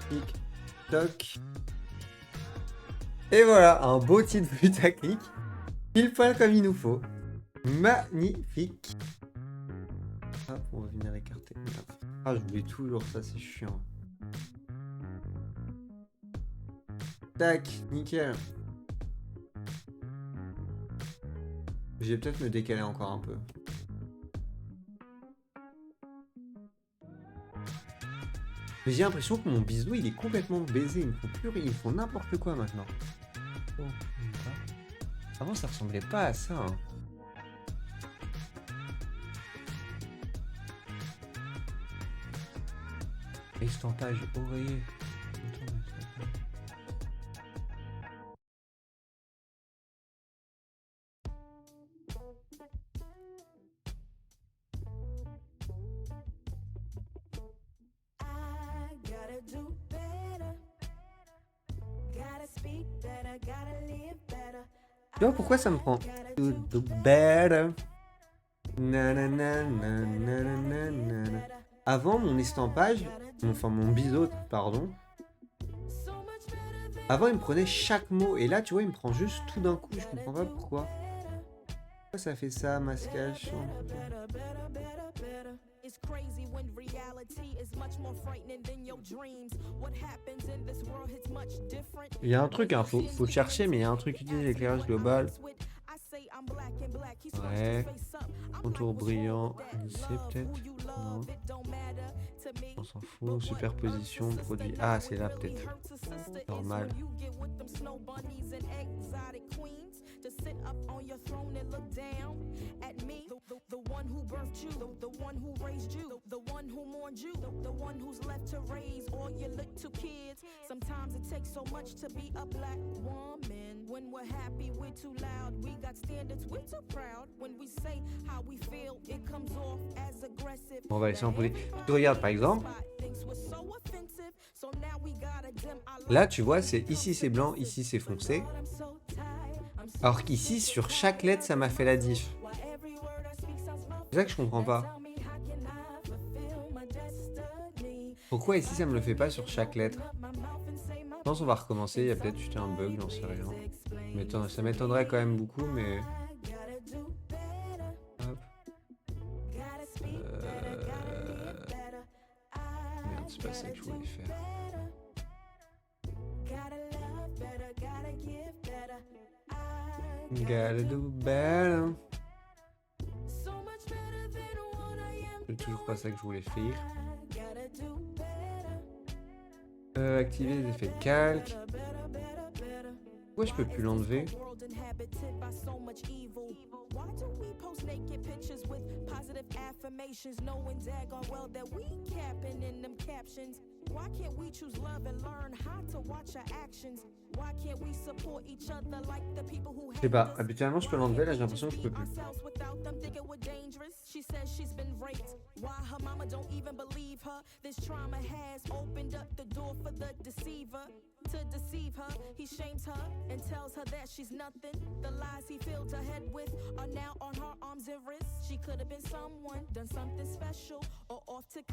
TikTok. Et voilà, un beau titre putaclic. Pile poil comme il nous faut. Magnifique. Hop, on va venir écarter. Ah, j'oublie toujours ça, c'est chiant. Tac, nickel. Je vais peut-être me décaler encore un peu. Mais j'ai l'impression que mon bisou il est complètement baisé. Ils me font plus rien, ils font n'importe quoi maintenant. Oh, avant ça ressemblait pas à ça. Hein. Estampage oreiller. Tu vois pourquoi ça me prend to do better. Avant mon estampage, enfin mon biseau, pardon. Avant il me prenait chaque mot et là tu vois il me prend juste tout d'un coup, je comprends pas pourquoi. Pourquoi ça fait ça, masquage? Il y a un truc, hein, faut chercher, mais il y a un truc utile, l'éclairage global. Ouais. Contour brillant, lycée peut-être. Non. On s'en fout. Superposition, produit. Ah, c'est là peut-être. Normal. On va laisser en poser. Tu regardes par exemple. Là, tu vois, c'est ici c'est blanc, ici c'est foncé. Alors qu'ici, sur chaque lettre, ça m'a fait la diff. C'est ça que je comprends pas. Pourquoi ici, ça me le fait pas sur chaque lettre? Je pense qu'on va recommencer. Il y a peut-être juste un bug, j'en sais rien. Ça m'étonnerait quand même beaucoup, mais... Hop. Merde, c'est pas ça que je voulais faire. Gotta do better. C'est toujours pas ça que je voulais faire. Activer les effets de calque. Pourquoi je peux plus l'enlever? Je sais pas, habituellement je peux l'enlever, là j'ai l'impression que je peux plus.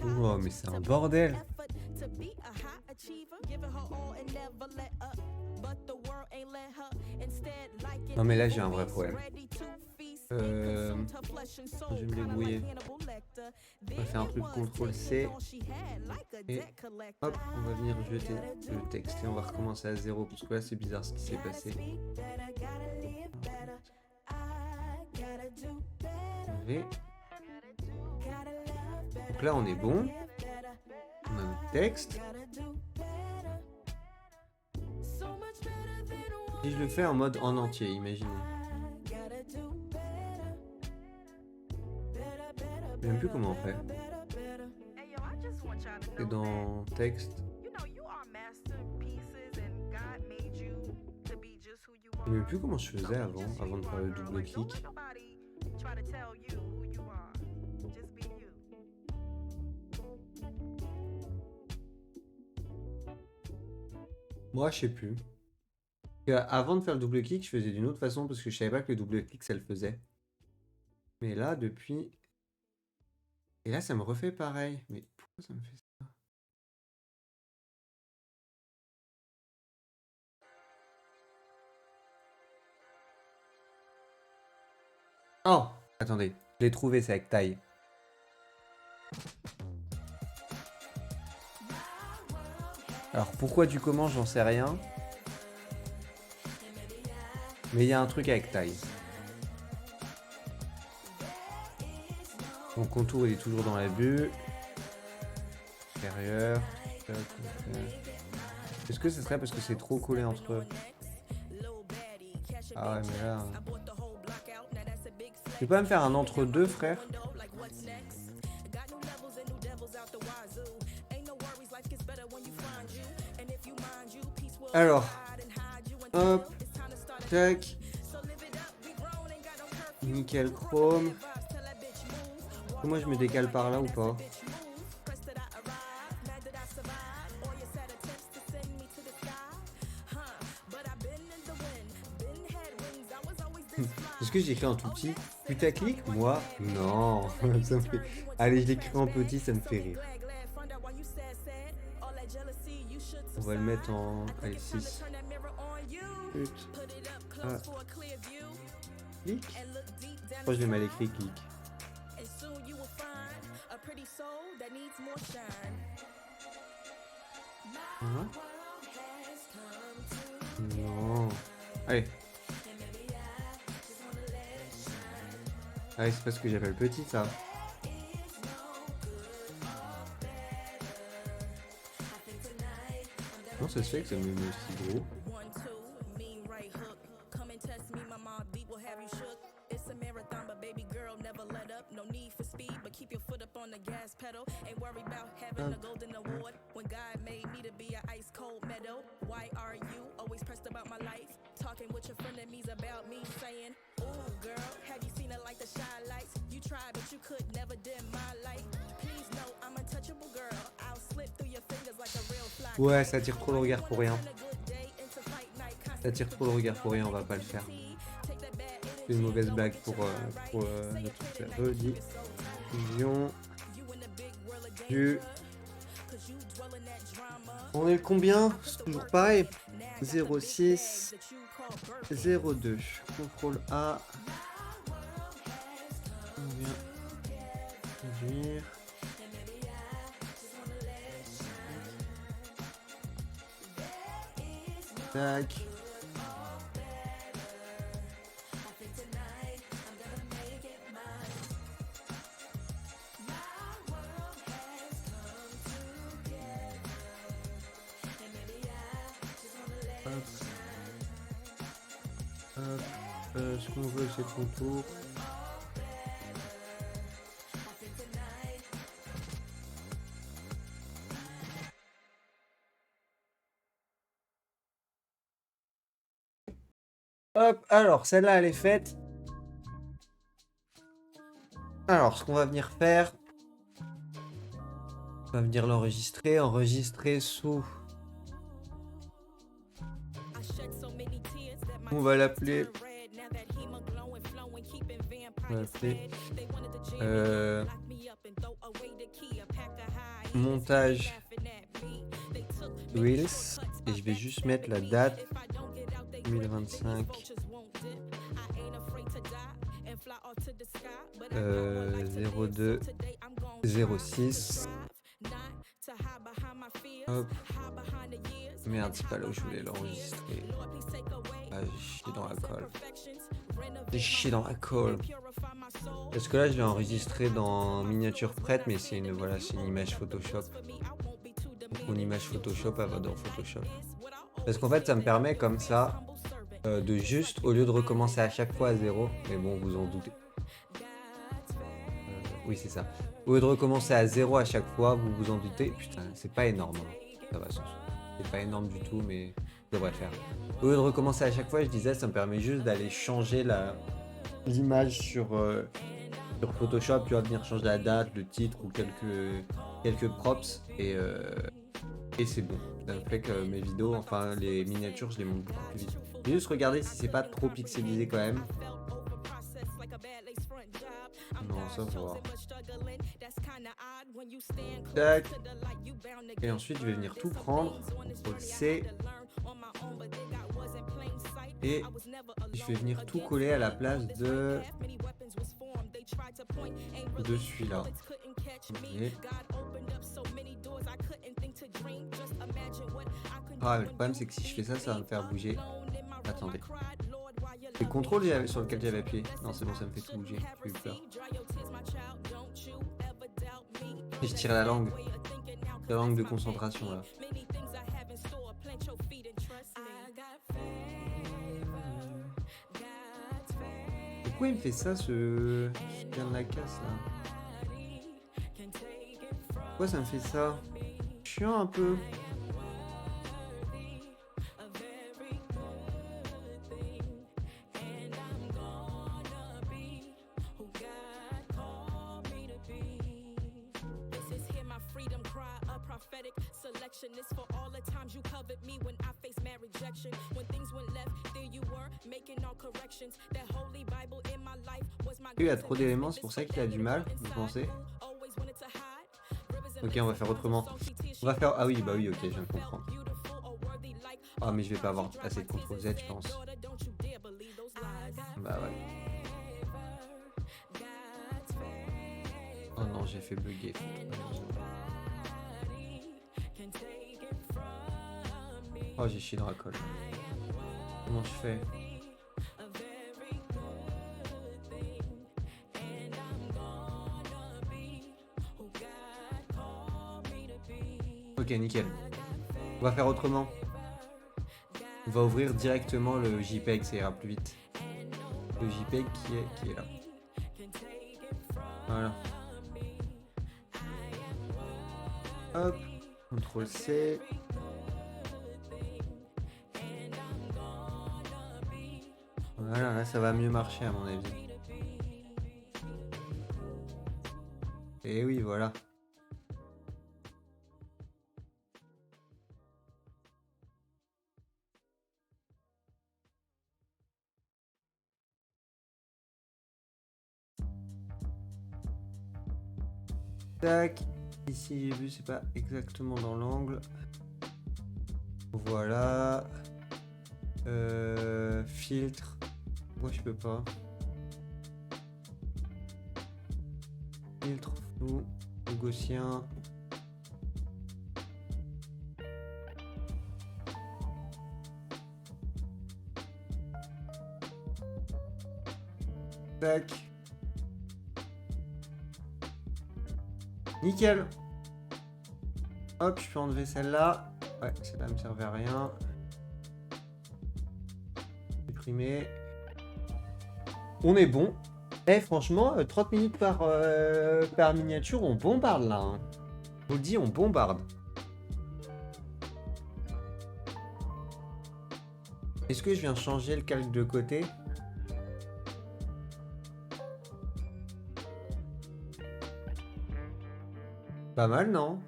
Oh mais c'est un bordel. Non mais là j'ai un vrai problème. Je vais me débrouiller. On va faire un truc CTRL-C. Et hop, on va venir jeter le texte et on va recommencer à zéro parce que là c'est bizarre ce qui s'est passé. V. Donc là on est bon. On a notre texte. Si je le fais en mode en entier, imaginons. Je sais même plus comment on fait. C'est dans texte. Je sais même plus comment je faisais avant de faire le double clic. Moi, je sais plus. Avant de faire le double clic, je faisais d'une autre façon parce que je savais pas que le double clic ça le faisait. Mais là, depuis. Et là, ça me refait pareil. Mais pourquoi ça me fait ça? Oh! Attendez, je l'ai trouvé, c'est avec taille. Alors pourquoi du comment, j'en sais rien. Mais il y a un truc avec taille. Mon contour il est toujours dans la bulle. Intérieur. Est-ce que ce serait parce que c'est trop collé entre eux? Ah ouais mais là. Tu peux pas me faire un entre-deux, frère? Alors. Hop. Tac. Nickel chrome. Moi je me décale par là ou pas? Est-ce que j'écris en tout petit? Putaclic? Moi? Non. Ça me fait... Allez, je l'écris en petit, ça me fait rire. On va le mettre en... Allez, 6. Put. Ah. Clic? Je crois que je l'ai mal écrit, clic. Hein? Non. Allez. Ah oui, c'est parce que j'appelle petit ça. Non, ça se fait que ça me met aussi gros. Ouais, ça attire trop le regard pour rien. Ça attire trop le regard pour rien, on va pas le faire. C'est une mauvaise blague pour le truc. Rediffusion du... On est le combien? C'est toujours pareil. 06 02. Contrôle A. On vient réduire. Tac. Ce qu'on veut, c'est le contour. Hop, alors celle-là elle est faite. Alors ce qu'on va venir faire, on va venir l'enregistrer, enregistrer sous. On va l'appeler. Montage Reels et je vais juste mettre la date 2025 02 06. Hop. Merde, c'est pas là où je voulais l'enregistrer. Ah, j'ai chié dans la colle. J'ai chié dans la colle. Parce que là, je l'ai enregistré dans miniature prête, mais c'est une, voilà, c'est une image Photoshop. Donc, mon image Photoshop, elle va dans Photoshop. Parce qu'en fait, ça me permet comme ça de juste, au lieu de recommencer à chaque fois à zéro, mais bon, vous en doutez. Oui, c'est ça. Au lieu de recommencer à zéro à chaque fois, vous vous en doutez. Putain, c'est pas énorme, hein. Ça va, c'est pas énorme du tout, mais je devrais faire. Au lieu de recommencer à chaque fois, je disais, ça me permet juste d'aller changer l'image sur Photoshop, tu vas venir changer la date, le titre ou quelques props et c'est bon. Ça fait que mes vidéos, enfin les miniatures, je les monte beaucoup plus vite. J'ai juste regarder si c'est pas trop pixelisé quand même. Non, ça va. Tac. Et ensuite, je vais venir tout prendre. CTRL C. Et je vais venir tout coller à la place de celui-là. Okay. Ah, le problème c'est que si je fais ça, ça va me faire bouger. Attendez. C'est CTRL sur lequel j'avais appuyé. Non, c'est bon, ça me fait tout bouger. J'ai eu peur. Et je tire la langue de concentration là. Pourquoi il me fait ça, ce vient de la casse là? Pourquoi ça me fait ça? Chiant un peu. Il y a trop d'éléments, c'est pour ça qu'il a du mal, vous pensez? Ok, on va faire autrement. On va faire... Ah oui, bah oui, ok, je viens de comprendre. Ah, mais je vais pas avoir assez de CTRL Z, je pense. Bah ouais. Oh non, j'ai fait bugger. Oh, j'ai chié dans la colle. Comment je fais? Ok, nickel. On va faire autrement. On va ouvrir directement le JPEG, ça ira plus vite. Le JPEG qui est là. Voilà. Hop, CTRL C. Voilà, là ça va mieux marcher à mon avis. Et oui, voilà. Tac. Ici j'ai vu, c'est pas exactement dans l'angle. Voilà. Filtre. Moi je peux pas. Filtre, flou, gaussien. Tac. Nickel. Hop, je peux enlever celle-là. Ouais, celle-là me servait à rien. Supprimer. On est bon. Eh, franchement, 30 minutes par miniature, on bombarde là. Hein. Je vous le dis, on bombarde. Est-ce que je viens changer le calque de côté? Pas mal, non?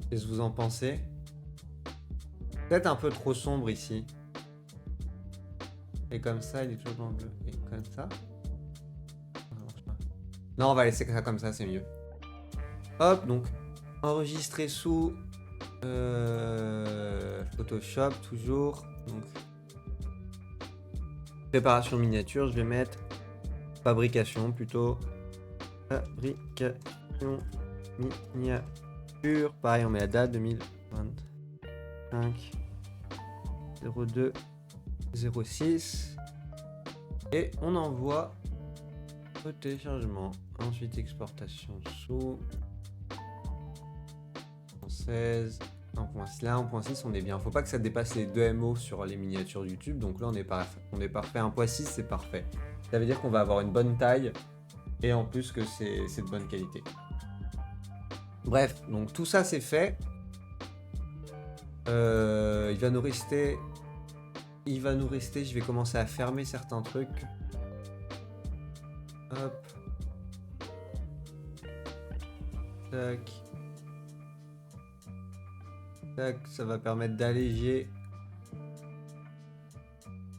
Qu'est-ce que vous en pensez? Peut-être un peu trop sombre ici. Et comme ça, il est toujours dans le bleu. Et comme ça. Non, on va laisser ça comme ça, c'est mieux. Hop, donc, enregistrer sous Photoshop, toujours. Donc, préparation miniature, je vais mettre fabrication plutôt. Fabrication miniature. Pareil, on met la date 2025 02 06 et on envoie au téléchargement. Ensuite exportation sous. 1.16, 1.6. Là, 1.6, on est bien. Faut pas que ça dépasse les 2 MO sur les miniatures YouTube. Donc là, on est parfait. On est parfait. 1.6, c'est parfait. Ça veut dire qu'on va avoir une bonne taille. Et en plus que c'est de bonne qualité. Bref, donc tout ça, c'est fait. Il va nous rester... Je vais commencer à fermer certains trucs. Hop. Tac. Tac, ça va permettre d'alléger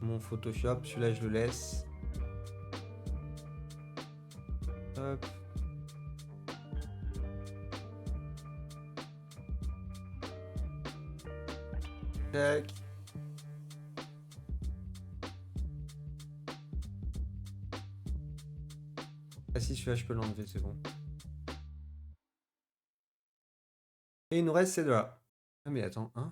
mon Photoshop. Celui-là, je le laisse. Hop. Tac. Ah si, celui-là, je peux l'enlever, c'est bon. Et il nous reste ces deux-là. Ah mais attends, hein?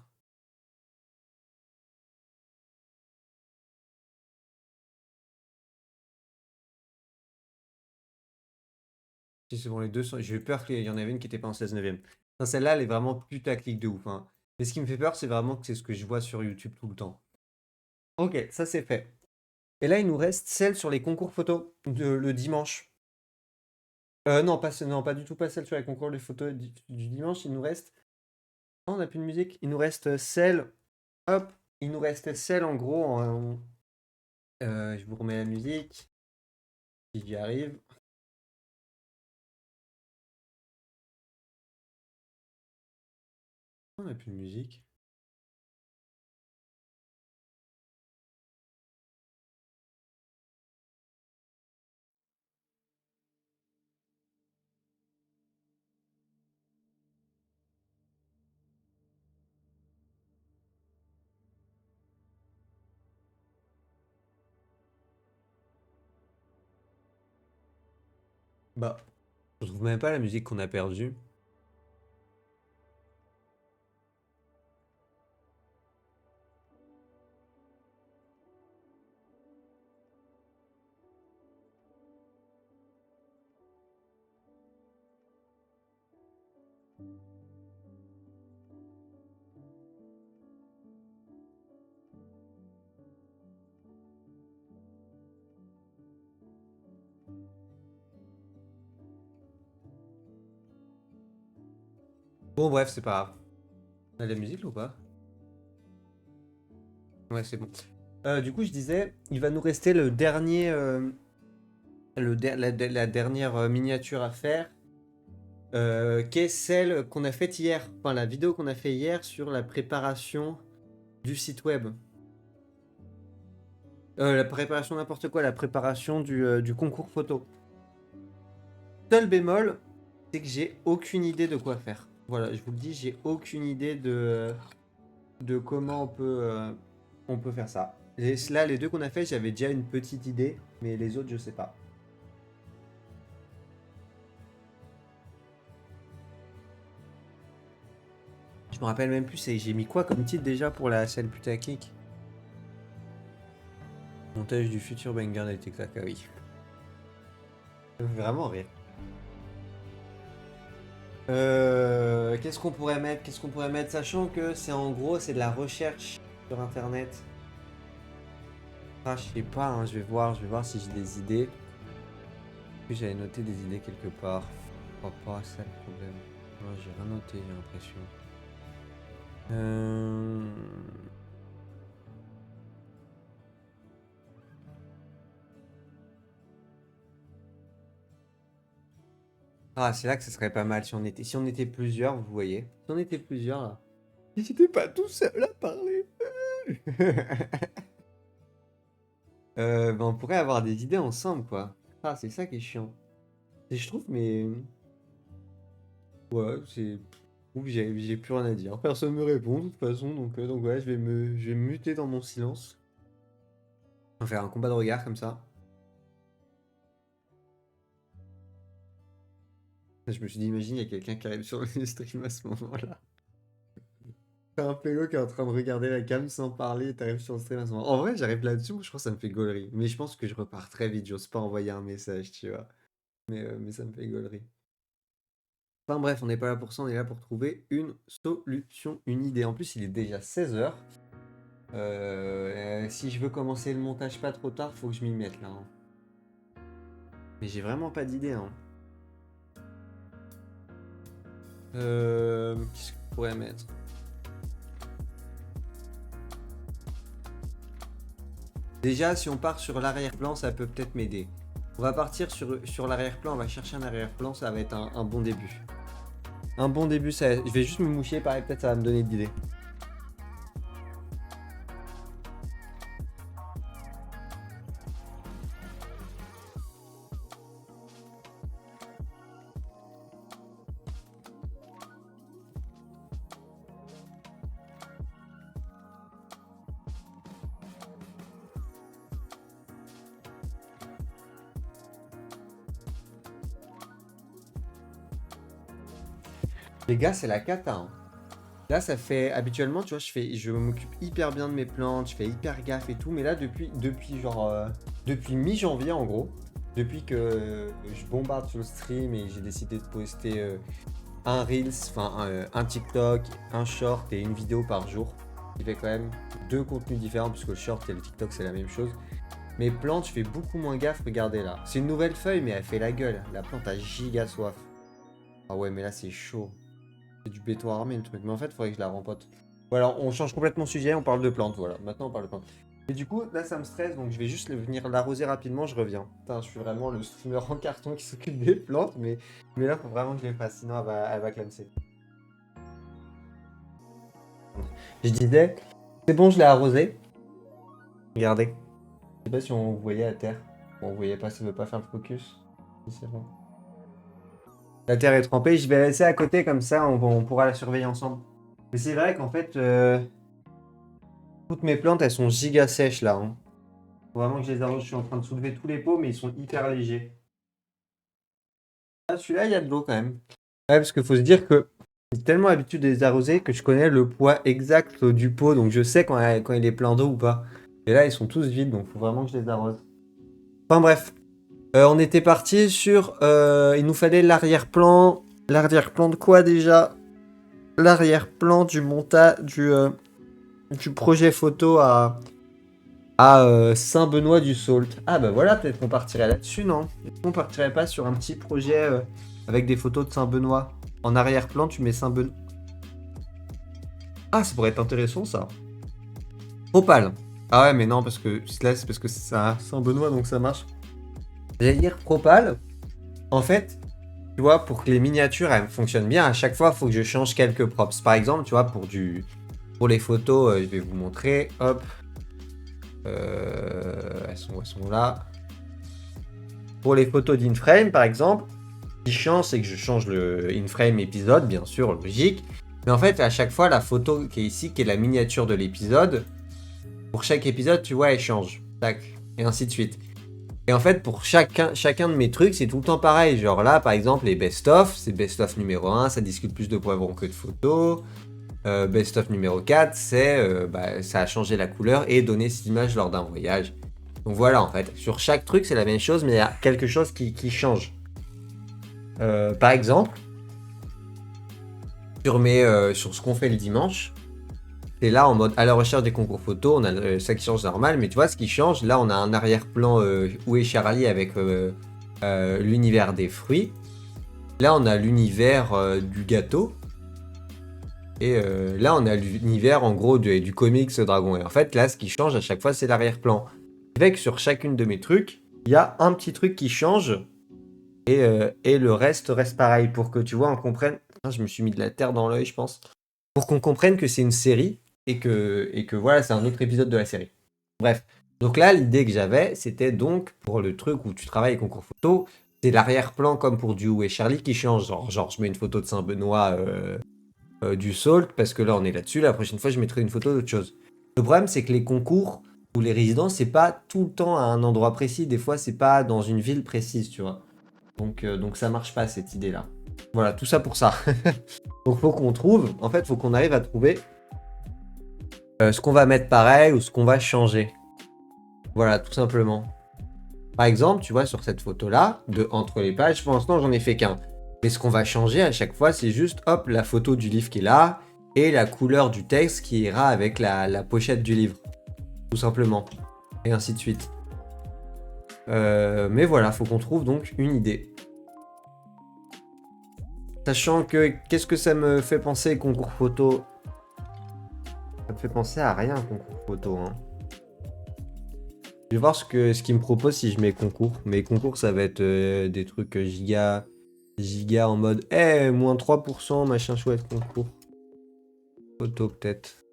Si c'est bon, les deux sont... J'ai eu peur qu'il y en avait une qui était pas en 16 neuvième. Enfin, celle-là, elle est vraiment putaclic de ouf, hein. Mais ce qui me fait peur, c'est vraiment que c'est ce que je vois sur YouTube tout le temps. Ok, ça c'est fait. Et là, il nous reste celle sur les concours photos le dimanche. Non, non, pas du tout, pas celle sur les concours de photos du dimanche. Il nous reste... Oh, on n'a plus de musique. Il nous reste celle... Hop, il nous reste celle en gros je vous remets la musique. Si j'y arrive. On n'a plus de musique. Bah, je trouve même pas la musique qu'on a perdue. Bon, bref, c'est pas grave. On a de la musique là, ou pas? Ouais, c'est bon. Du coup, je disais, il va nous rester le dernier, la dernière miniature à faire, qui est celle qu'on a faite hier. Enfin, la vidéo qu'on a fait hier sur la préparation du site web. La préparation n'importe quoi, la préparation du concours photo. Seul bémol, c'est que j'ai aucune idée de quoi faire. Voilà, je vous le dis, j'ai aucune idée de comment on peut faire ça. Et là, les deux qu'on a fait, j'avais déjà une petite idée, mais les autres, je sais pas. Je me rappelle même plus, j'ai mis quoi comme titre déjà pour la scène putaclic? Montage du futur banger des TikTok, ah oui. Ça me fait vraiment rire. Qu'est-ce qu'on pourrait mettre? Qu'est-ce qu'on pourrait mettre? Sachant que c'est en gros, c'est de la recherche sur internet. Ah, je sais pas, hein, je vais voir si j'ai des idées. Puis j'avais noté des idées quelque part. Je crois pas, c'est ça le problème. Non, j'ai rien noté, j'ai l'impression. Ah, c'est là que ce serait pas mal si on était plusieurs, vous voyez. Si on était plusieurs là. J'étais pas tout seul à parler. On pourrait avoir des idées ensemble, quoi. Ah, c'est ça qui est chiant. Et je trouve, mais... Ouais, c'est... Ouf, j'ai plus rien à dire. Personne me répond, de toute façon, donc ouais, je vais me muter dans mon silence. On va faire un combat de regard, comme ça. Je me suis dit, imagine, il y a quelqu'un qui arrive sur le stream à ce moment-là. T'as un pélo qui est en train de regarder la cam sans parler et t'arrives sur le stream à ce moment-là. En vrai, j'arrive là-dessus, je crois que ça me fait gaulerie. Mais je pense que je repars très vite, j'ose pas envoyer un message, tu vois. Mais ça me fait gaulerie. Enfin bref, on n'est pas là pour ça, on est là pour trouver une solution, une idée. En plus, il est déjà 16h. Si je veux commencer le montage pas trop tard, faut que je m'y mette là, hein. Mais j'ai vraiment pas d'idée, hein. Qu'est-ce que je pourrais mettre? Déjà, si on part sur l'arrière-plan, ça peut peut-être m'aider. On va partir sur l'arrière-plan, on va chercher un arrière-plan, ça va être un bon début. Un bon début, ça... je vais juste me moucher, pareil, peut-être ça va me donner d'idées. Les gars, c'est la cata, hein. Là, ça fait... Habituellement, tu vois, je m'occupe hyper bien de mes plantes, je fais hyper gaffe et tout. Mais là, depuis genre... depuis mi-janvier, en gros, depuis que je bombarde sur le stream et j'ai décidé de poster un Reels, enfin un TikTok, un Short et une vidéo par jour. Qui fait quand même 2 contenus différents, puisque le Short et le TikTok, c'est la même chose. Mes plantes, je fais beaucoup moins gaffe, regardez là. C'est une nouvelle feuille, mais elle fait la gueule. La plante a giga soif. Ah ouais, mais là, c'est chaud. C'est du béton armé le truc, mais en fait, il faudrait que je la rempote. Voilà, on change complètement de sujet, on parle de plantes, voilà. Maintenant, on parle de plantes. Et du coup, là, ça me stresse, donc je vais juste venir l'arroser rapidement, je reviens. Putain, je suis vraiment le streamer en carton qui s'occupe des plantes, mais là, faut vraiment que je les fasse, sinon elle va clamser. Je disais, c'est bon, je l'ai arrosé. Regardez. Je sais pas si on voyait la terre. Bon, vous voyez pas, ça veut pas faire le focus. C'est bon. La terre est trempée, je vais la laisser à côté comme ça, on pourra la surveiller ensemble. Mais c'est vrai qu'en fait, toutes mes plantes, elles sont giga sèches là, hein. Faut vraiment que je les arrose, je suis en train de soulever tous les pots, mais ils sont hyper légers. Ah, celui-là, il y a de l'eau quand même. Ouais, parce qu'il faut se dire que j'ai tellement l'habitude de les arroser que je connais le poids exact du pot, donc je sais quand il est plein d'eau ou pas. Et là, ils sont tous vides, donc faut vraiment que je les arrose. Enfin bref. On était parti sur... il nous fallait l'arrière-plan. L'arrière-plan de quoi déjà? L'arrière-plan du projet photo à Saint-Benoît-du-Sault. Ah bah voilà, peut-être qu'on partirait là-dessus, non? Est-ce qu'on partirait pas sur un petit projet avec des photos de Saint-Benoît? En arrière-plan, tu mets Saint-Benoît. Ah, ça pourrait être intéressant, ça. Propal. Ah ouais, mais non, parce que là, c'est parce que c'est à Saint-Benoît, donc ça marche. J'allais dire Propal. En fait, tu vois, pour que les miniatures elles fonctionnent bien, à chaque fois, il faut que je change quelques props. Par exemple, tu vois, pour les photos, je vais vous montrer. Hop. Elles sont là. Pour les photos d'InFrame, par exemple, ce qui change, c'est que je change le InFrame épisode, bien sûr, logique. Mais en fait, à chaque fois, la photo qui est ici, qui est la miniature de l'épisode, pour chaque épisode, tu vois, elle change. Tac. Et ainsi de suite. Et en fait, pour chacun de mes trucs, c'est tout le temps pareil. Genre là, par exemple, les best-of, c'est best-of numéro 1, ça discute plus de poivrons que de photos. Best-of numéro 4, c'est ça a changé la couleur et donné cette image lors d'un voyage. Donc voilà, en fait, sur chaque truc, c'est la même chose, mais il y a quelque chose qui change. Par exemple, sur ce qu'on fait le dimanche, c'est là en mode à la recherche des concours photos, on a ça qui change normal, mais tu vois ce qui change, là on a un arrière-plan où est Charlie avec l'univers des fruits. Là on a l'univers du gâteau. Et là on a l'univers en gros du comics Dragon. Et en fait là ce qui change à chaque fois c'est l'arrière-plan. Avec sur chacune de mes trucs, il y a un petit truc qui change. Et le reste pareil pour que tu vois on comprenne. Je me suis mis de la terre dans l'œil je pense. Pour qu'on comprenne que c'est une série. Et que voilà, c'est un autre épisode de la série. Bref. Donc là, l'idée que j'avais, c'était donc, pour le truc où tu travailles concours photo, c'est l'arrière-plan comme pour du Où est Charlie qui change. Genre je mets une photo de Saint-Benoît du Sault, parce que là, on est là-dessus. La prochaine fois, je mettrai une photo d'autre chose. Le problème, c'est que les concours ou les résidences, c'est pas tout le temps à un endroit précis. Des fois, c'est pas dans une ville précise, tu vois. Donc ça marche pas, cette idée-là. Voilà, tout ça pour ça. Donc faut qu'on trouve, en fait, faut qu'on arrive à trouver ce qu'on va mettre pareil ou ce qu'on va changer. Voilà, tout simplement. Par exemple, tu vois, sur cette photo-là, entre les pages, pour l'instant, j'en ai fait qu'un. Mais ce qu'on va changer à chaque fois, c'est juste, hop, la photo du livre qui est là et la couleur du texte qui ira avec la pochette du livre. Tout simplement. Et ainsi de suite. Mais voilà, faut qu'on trouve donc une idée. Sachant que, qu'est-ce que ça me fait penser, concours photo? Ça me fait penser à rien, concours photo, hein. Je vais voir ce qu'il me propose si je mets concours. Mais concours, ça va être des trucs giga en mode moins 3%, machin chouette, concours. Photo, peut-être.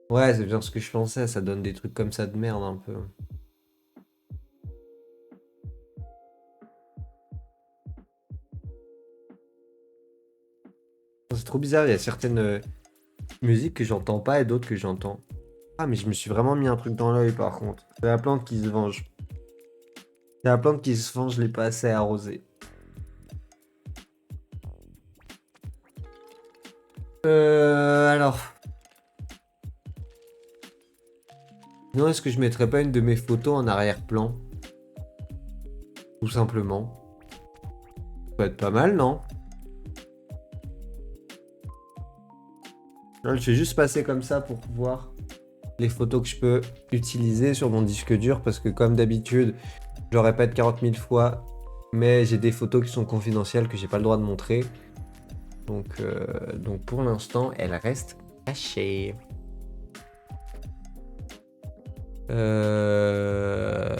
Ouais, c'est bien ce que je pensais, ça donne des trucs comme ça de merde, un peu. C'est trop bizarre, il y a certaines musiques que j'entends pas et d'autres que j'entends. Ah, mais je me suis vraiment mis un truc dans l'œil, par contre. C'est la plante qui se venge. C'est la plante qui se venge, je l'ai pas assez arrosée. Alors. Non, est-ce que je mettrais pas une de mes photos en arrière-plan? Tout simplement. Ça peut être pas mal, non? Là, je vais juste passer comme ça pour voir les photos que je peux utiliser sur mon disque dur parce que comme d'habitude, je le répète 40 000 fois, mais j'ai des photos qui sont confidentielles que j'ai pas le droit de montrer. Donc pour l'instant, elles restent cachées. Euh...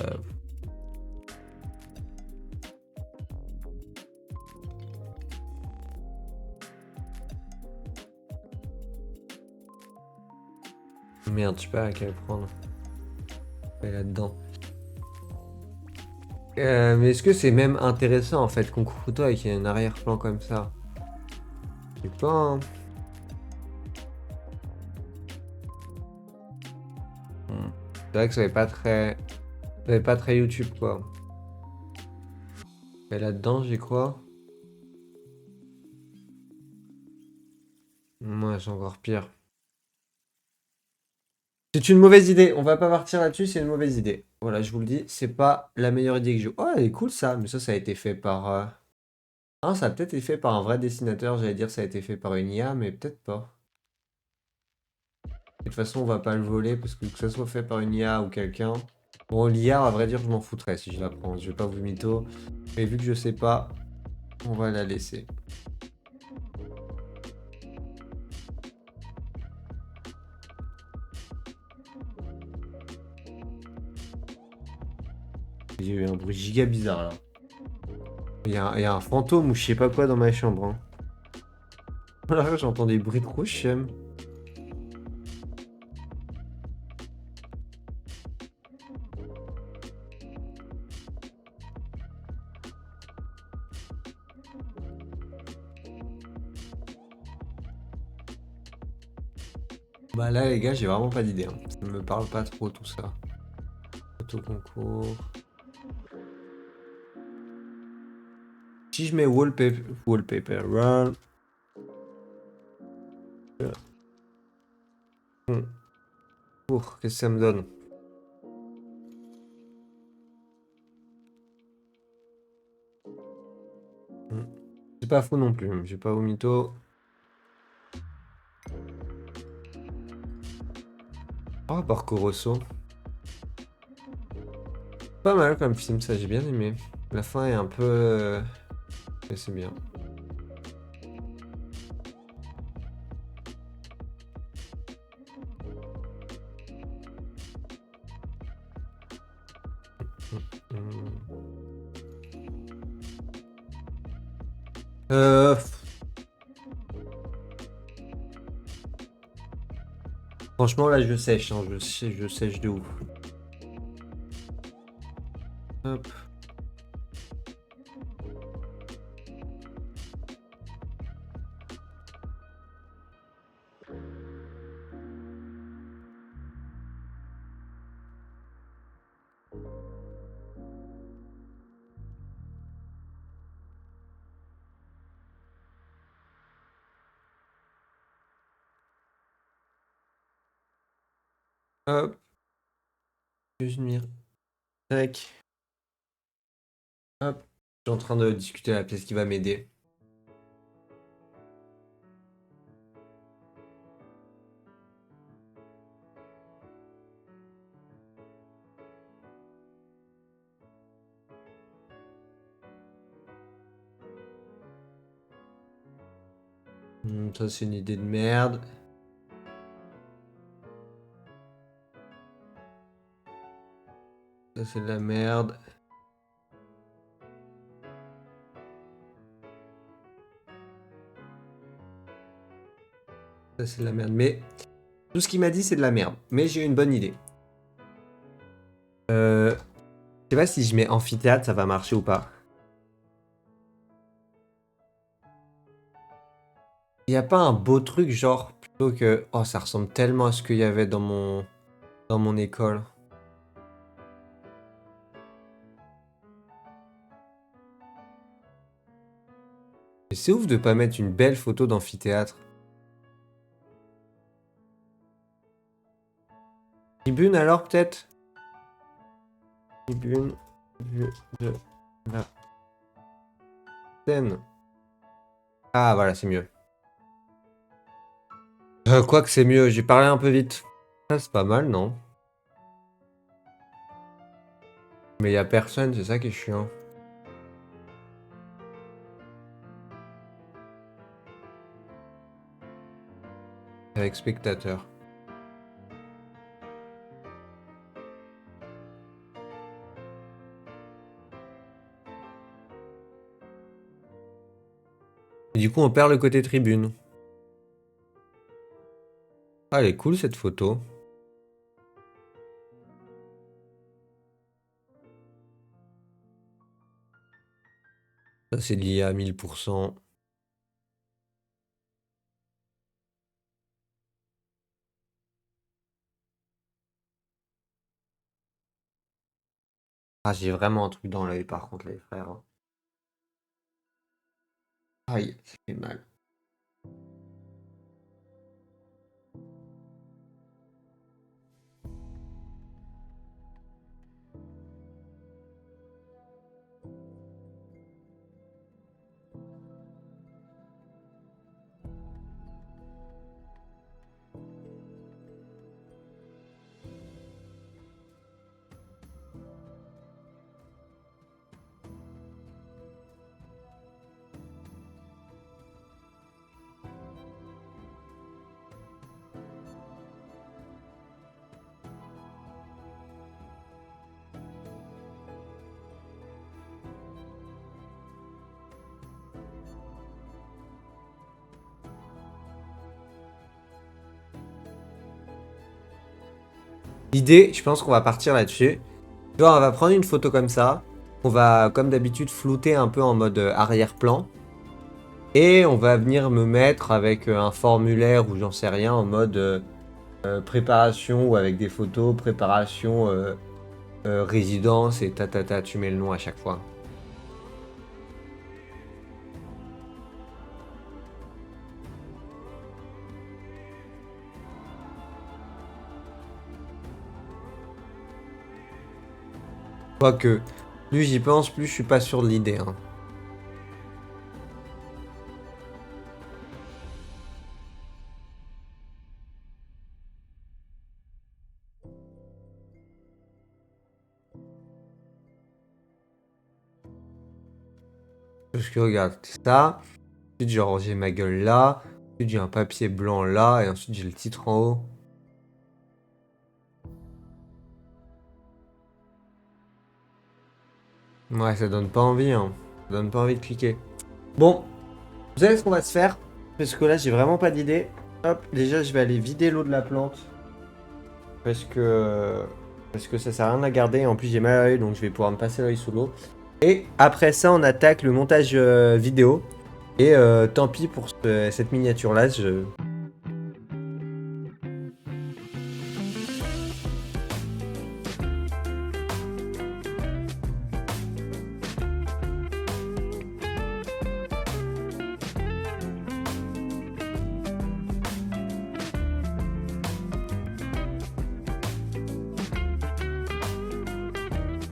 Merde, je sais pas à quelle prendre. Ouais, là-dedans. Mais est-ce que c'est même intéressant en fait, concours photo avec un arrière-plan comme ça? Je sais pas, hein. C'est vrai que ça n'est pas très. Ça n'est pas très YouTube quoi. Et là-dedans, j'ai quoi? Moi, c'est encore pire. C'est une mauvaise idée. On va pas partir là-dessus, c'est une mauvaise idée. Voilà, je vous le dis, c'est pas la meilleure idée que j'ai. Oh, elle est cool ça, mais ça a été fait par. Ah, ça a peut-être été fait par un vrai dessinateur. J'allais dire ça a été fait par une IA, mais peut-être pas. De toute façon, on va pas le voler parce que ça soit fait par une IA ou quelqu'un. Bon, l'IA, à vrai dire, je m'en foutrais si je la prends. Je vais pas vous mytho. Mais vu que je sais pas, on va la laisser. J'ai eu un bruit giga bizarre là. Il y a un fantôme ou je sais pas quoi dans ma chambre, hein. Là, j'entends des bruits trop chiens. Bah là, les gars, j'ai vraiment pas d'idée, hein. Ça me parle pas trop tout ça. Autoconcours. Si je mets wallpaper run. Qu'est-ce que ça me donne? Hmm. C'est pas faux non plus, hein. J'ai pas au mytho. Oh, Porco Rosso. Pas mal comme film, ça j'ai bien aimé. La fin est un peu. Mais c'est bien. Euh. Franchement, là, je sèche, hein. Je sèche de ouf. Hop. Hop. Je mire. Tac. Hop. Je suis en train de discuter à la pièce qui va m'aider. Ça, c'est une idée de merde. Ça, c'est de la merde. Ça, c'est de la merde. Mais tout ce qu'il m'a dit, c'est de la merde. Mais j'ai une bonne idée. Je sais pas si je mets amphithéâtre, ça va marcher ou pas. Il n'y a pas un beau truc, genre, plutôt que... Oh, ça ressemble tellement à ce qu'il y avait dans mon école. Mais c'est ouf de pas mettre une belle photo d'amphithéâtre. Tribune alors, peut-être? Tribune vue de la scène. Ah, voilà, c'est mieux. Quoi que c'est mieux, j'ai parlé un peu vite. Ça, c'est pas mal, non? Mais y a personne, c'est ça qui est chiant. Avec spectateur. Et du coup, on perd le côté tribune. Ah, elle est cool cette photo. Ça, c'est lié à 1000%. Ah, j'ai vraiment un truc dans l'œil par contre, les frères. Aïe, ça fait mal. L'idée, je pense qu'on va partir là-dessus. Tu vois, on va prendre une photo comme ça. On va, comme d'habitude, flouter un peu en mode arrière-plan. Et on va venir me mettre avec un formulaire ou j'en sais rien en mode préparation ou avec des photos, préparation résidence et ta, tu mets le nom à chaque fois. Quoique, plus j'y pense, plus je suis pas sûr de l'idée. Hein. Parce que regarde, ça. Ensuite, j'ai rangé ma gueule là. Ensuite, j'ai un papier blanc là. Et ensuite, j'ai le titre en haut. Ouais, ça donne pas envie, hein. Ça donne pas envie de cliquer. Bon, vous savez ce qu'on va se faire? Parce que là, j'ai vraiment pas d'idée. Hop, déjà, je vais aller vider l'eau de la plante. Parce que... Parce que ça sert à rien à garder. En plus, j'ai mal à l'œil, donc je vais pouvoir me passer l'œil sous l'eau. Et après ça, on attaque le montage vidéo. Et tant pis pour cette miniature-là.